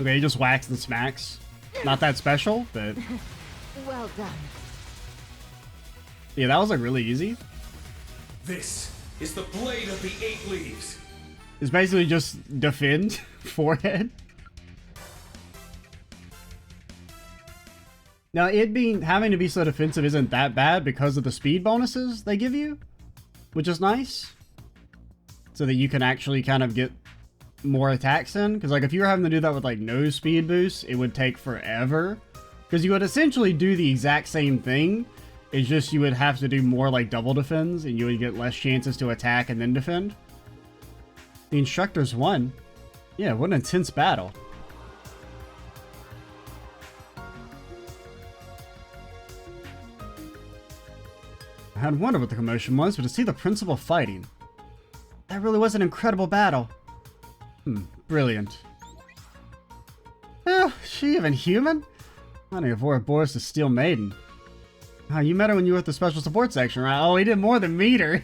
Okay, he just whacks and smacks. Not that special, but Well done. Yeah, that was like really easy. This is the blade of the 8 leaves. It's basically just defend forehead. Now, it being having to be so defensive isn't that bad because of the speed bonuses they give you, which is nice. So that you can actually kind of get more attacks in. Because like if you were having to do that with like no speed boost, it would take forever. Because you would essentially do the exact same thing. It's just you would have to do more like double defends and you would get less chances to attack and then defend. The instructors won. Yeah, what an intense battle. I had wondered what the commotion was, but to see the principal fighting. That really was an incredible battle. Brilliant. She even human? Honey of Ouroboros is Steel Maiden. You met her when you were at the special support section, right? Oh, he did more than meet her.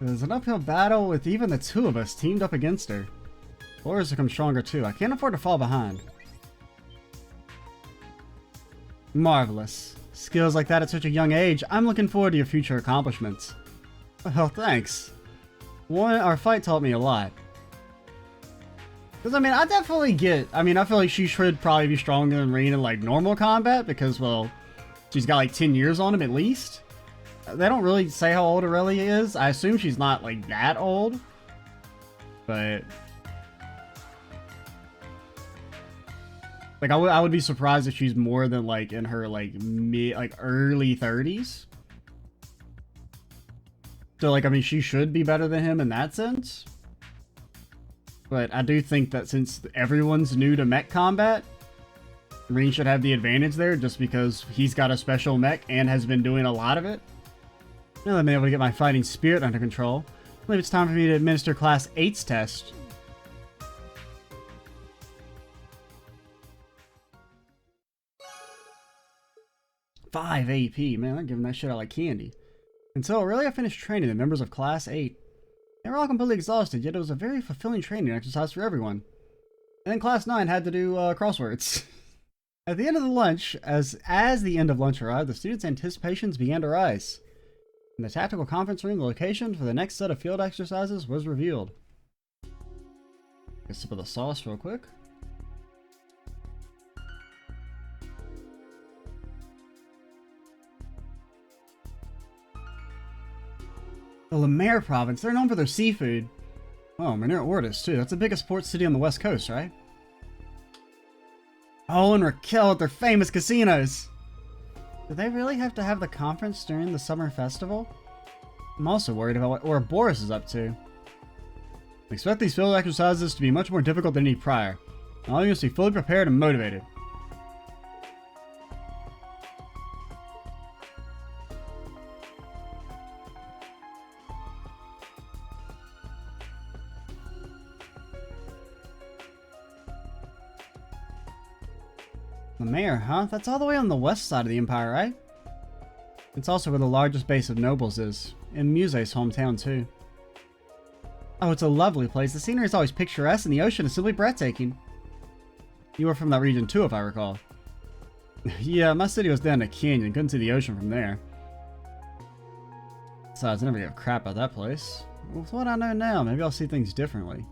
It was an uphill battle with even the two of us teamed up against her. Boris become stronger too. I can't afford to fall behind. Marvelous. Skills like that at such a young age. I'm looking forward to your future accomplishments. Well, thanks. Our fight taught me a lot. Because, I mean, I definitely get... I mean, I feel like she should probably be stronger than Rean in, like, normal combat. Because, well, she's got, like, 10 years on him at least. They don't really say how old Aurelia is. I assume she's not, like, that old. But... like, I would be surprised if she's more than, like, in her, like, early 30s. So, like, I mean, she should be better than him in that sense. But I do think that since everyone's new to mech combat, Rean should have the advantage there just because he's got a special mech and has been doing a lot of it. Now that I'm able to get my fighting spirit under control, I believe it's time for me to administer Class 8's test. $5 AP, man, they're giving that shit out like candy. Until Aurelia finished training the members of Class 8. They were all completely exhausted, yet it was a very fulfilling training exercise for everyone. And then Class 9 had to do crosswords. At the end of the lunch, as the end of lunch arrived, the students' anticipations began to rise. In the tactical conference room, the location for the next set of field exercises was revealed. Get a sip of the sauce real quick. The Lemaire province, they're known for their seafood. Oh, we're near Ortis, too. That's the biggest port city on the west coast, right? Oh, and Raquel at their famous casinos. Do they really have to have the conference during the summer festival? I'm also worried about what Ouroboros is up to. I expect these field exercises to be much more difficult than any prior. All you must be fully prepared and motivated. The mayor, huh? That's all the way on the west side of the empire, right? It's also where the largest base of nobles is, in Muse's hometown too. Oh, it's a lovely place. The scenery is always picturesque and the ocean is simply breathtaking. You were from that region too, if I recall. Yeah, my city was down in a canyon, couldn't see the ocean from there. Besides, I never gave a crap about that place. With what I know now, maybe I'll see things differently.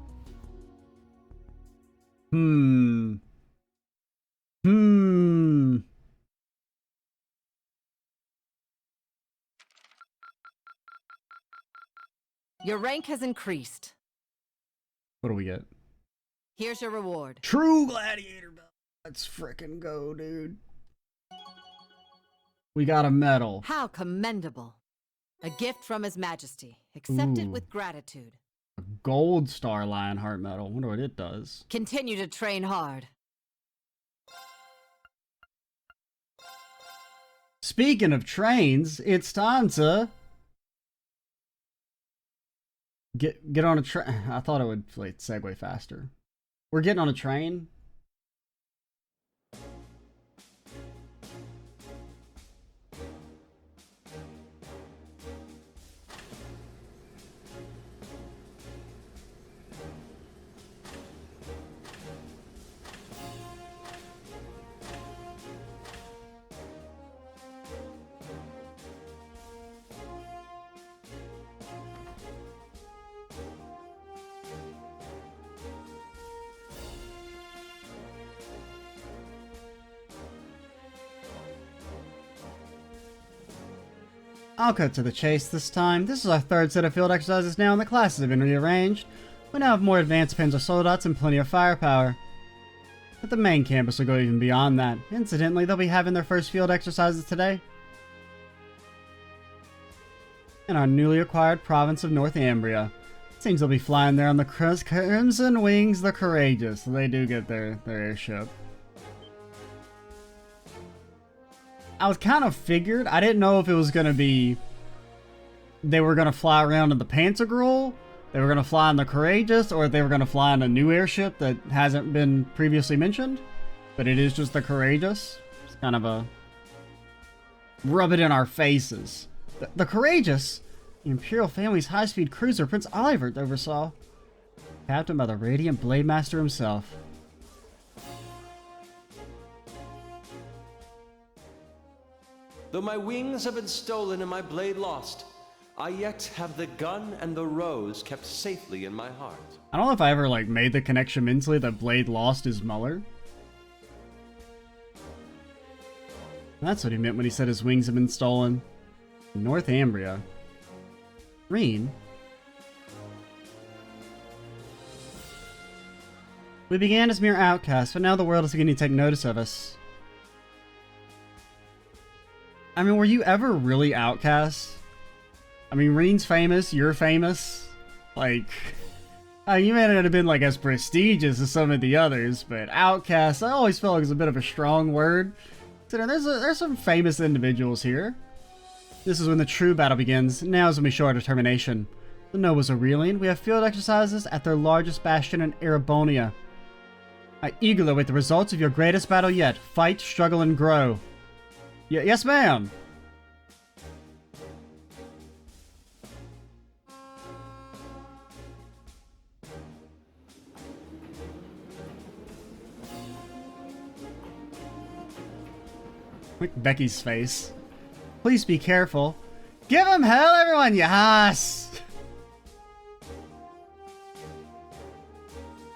Your rank has increased. What do we get? Here's your reward. True gladiator belt. Let's frickin' go, dude. We got a medal. How commendable. A gift from His Majesty. Accept it with gratitude. A gold star Lionheart medal. Wonder what it does. Continue to train hard. Speaking of trains, it's time to get on a train. I thought it would like segue faster. We're getting on a train. I'll cut to the chase this time. This is our third set of field exercises now, and the classes have been rearranged. We now have more advanced Panzer Soldats and plenty of firepower. But the main campus will go even beyond that. Incidentally, they'll be having their first field exercises today in our newly acquired province of North Ambria. Seems they'll be flying there on the Crimson Wings the Courageous, so they do get their airship. I was kind of figured, I didn't know if it was going to be, they were going to fly around in the Panzergruel, they were going to fly in the Courageous, or if they were going to fly in a new airship that hasn't been previously mentioned. But it is just the Courageous. It's kind of a rub it in our faces. The Courageous, the Imperial family's high-speed cruiser Prince Oliver oversaw, captained by the Radiant Blade Master himself. Though my wings have been stolen and my blade lost, I yet have the gun and the rose kept safely in my heart. I don't know if I ever made the connection mentally that Blade lost his Muller. That's what he meant when he said his wings have been stolen. North Ambria. Reen. We began as mere outcasts, but now the world is beginning to take notice of us. I mean, were you ever really outcast? I mean, Reen's famous, you're famous. You may not have been as prestigious as some of the others, but outcast, I always felt like it was a bit of a strong word. So there's some famous individuals here. This is when the true battle begins. Now is when we show our determination. The nobles Aurelian, we have field exercises at their largest bastion in Erebonia. I eagerly await the results of your greatest battle yet. Fight, struggle, and grow. Yes, ma'am. Look at Becky's face. Please be careful. Give him hell, everyone! Yes!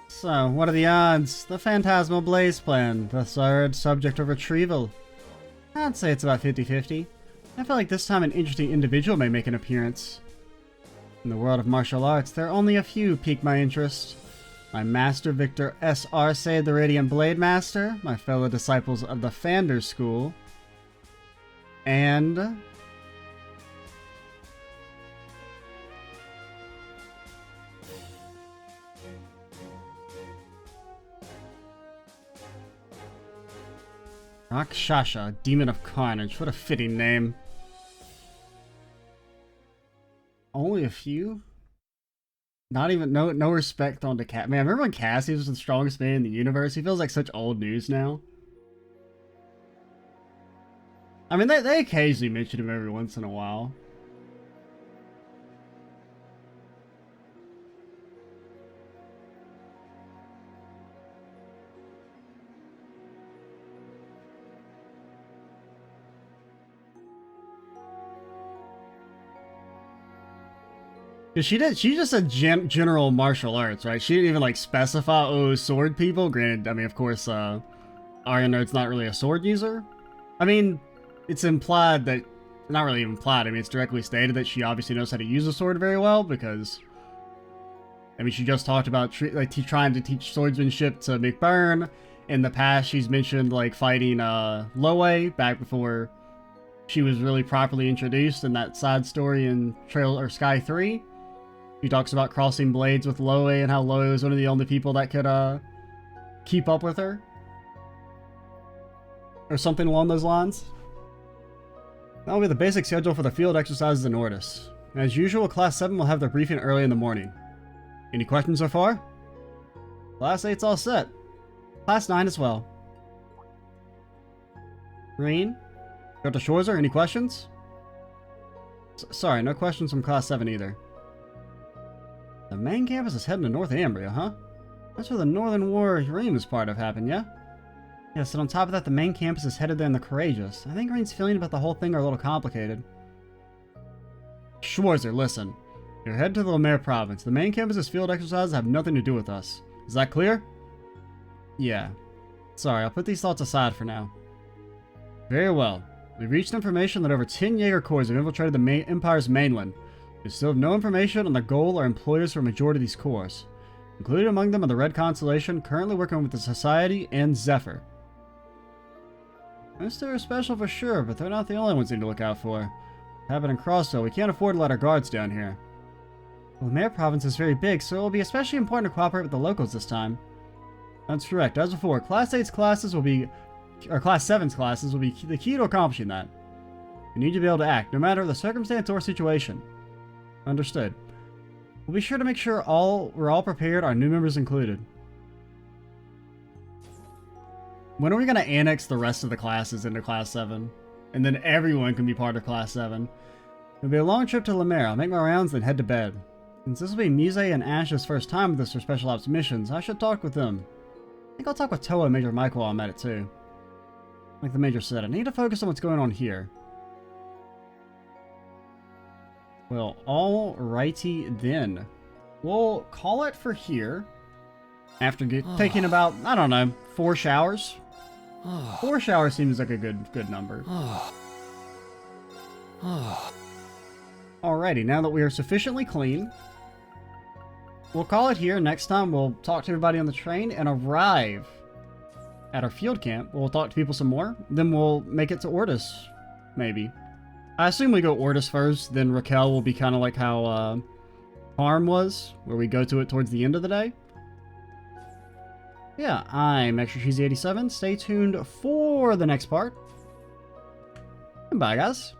So, what are the odds? The Phantasmal Blaze Plan, the third subject of retrieval. I'd say it's about 50-50. I feel like this time an interesting individual may make an appearance. In the world of martial arts, there are only a few pique my interest. My master Victor S. Arce, the Radiant Blade Master, my fellow disciples of the Fander School, and Rakshasha, Demon of Carnage. What a fitting name. Only a few? Not even, no respect on to Cass. Man, remember when Cassie was the strongest man in the universe? He feels like such old news now. I mean, they occasionally mention him every once in a while. She just said general martial arts, right? She didn't even specify, sword people. Granted, I mean, of course, Arya Nerd's not really a sword user. I mean, it's implied that, not really implied, I mean, it's directly stated that she obviously knows how to use a sword very well, because, I mean, she just talked about trying to teach swordsmanship to McBurn. In the past, she's mentioned fighting Loe back before she was really properly introduced in that side story in Sky 3. She talks about crossing blades with Loe and how Loe was one of the only people that could keep up with her. Or something along those lines. That will be the basic schedule for the field exercises in Ordis. As usual, Class 7 will have their briefing early in the morning. Any questions so far? Class 8's all set. Class 9 as well. Green? Dr. Schwarzer, any questions? Sorry, no questions from Class 7 either. The main campus is heading to North Ambria, huh? That's where the Northern War Reem is part of happened, yeah? Yes, and on top of that, the main campus is headed there in the Courageous. I think Green's feelings about the whole thing are a little complicated. Schwarzer, listen. You're headed to the Lemaire province. The main campus's field exercises have nothing to do with us. Is that clear? Yeah. Sorry, I'll put these thoughts aside for now. Very well. We've reached information that over 10 Jaeger Corps have infiltrated the Empire's mainland. We still have no information on the goal or employers for a majority of these corps. Included among them are the Red Constellation, currently working with the Society and Zephyr. Most are special for sure, but they're not the only ones we need to look out for. Happened in Crossville, we can't afford to let our guards down here. Well, the Mare province is very big, so it will be especially important to cooperate with the locals this time. That's correct. As before, Class 8's classes will be, or Class 7's classes will be the key to accomplishing that. You need to be able to act, no matter the circumstance or situation. Understood. We'll be sure to make sure we're all prepared, our new members included. When are we going to annex the rest of the classes into Class 7? And then everyone can be part of Class 7. It'll be a long trip to Lemaire. I'll make my rounds, then head to bed. Since this will be Mise and Ash's first time with us for Special Ops missions, I should talk with them. I think I'll talk with Toa and Major Michael while I'm at it too. Like the Major said, I need to focus on what's going on here. Well, alrighty then. We'll call it for here. After taking about, I don't know, 4 showers. 4 showers seems like a good number. Alrighty, now that we are sufficiently clean, we'll call it here. Next time we'll talk to everybody on the train and arrive at our field camp. We'll talk to people some more. Then we'll make it to Ortis, maybe. I assume we go Ortis first, then Raquel will be kind of like how Harm was, where we go to it towards the end of the day. Yeah, I'm Extra Cheesy 87. Stay tuned for the next part. And bye, guys.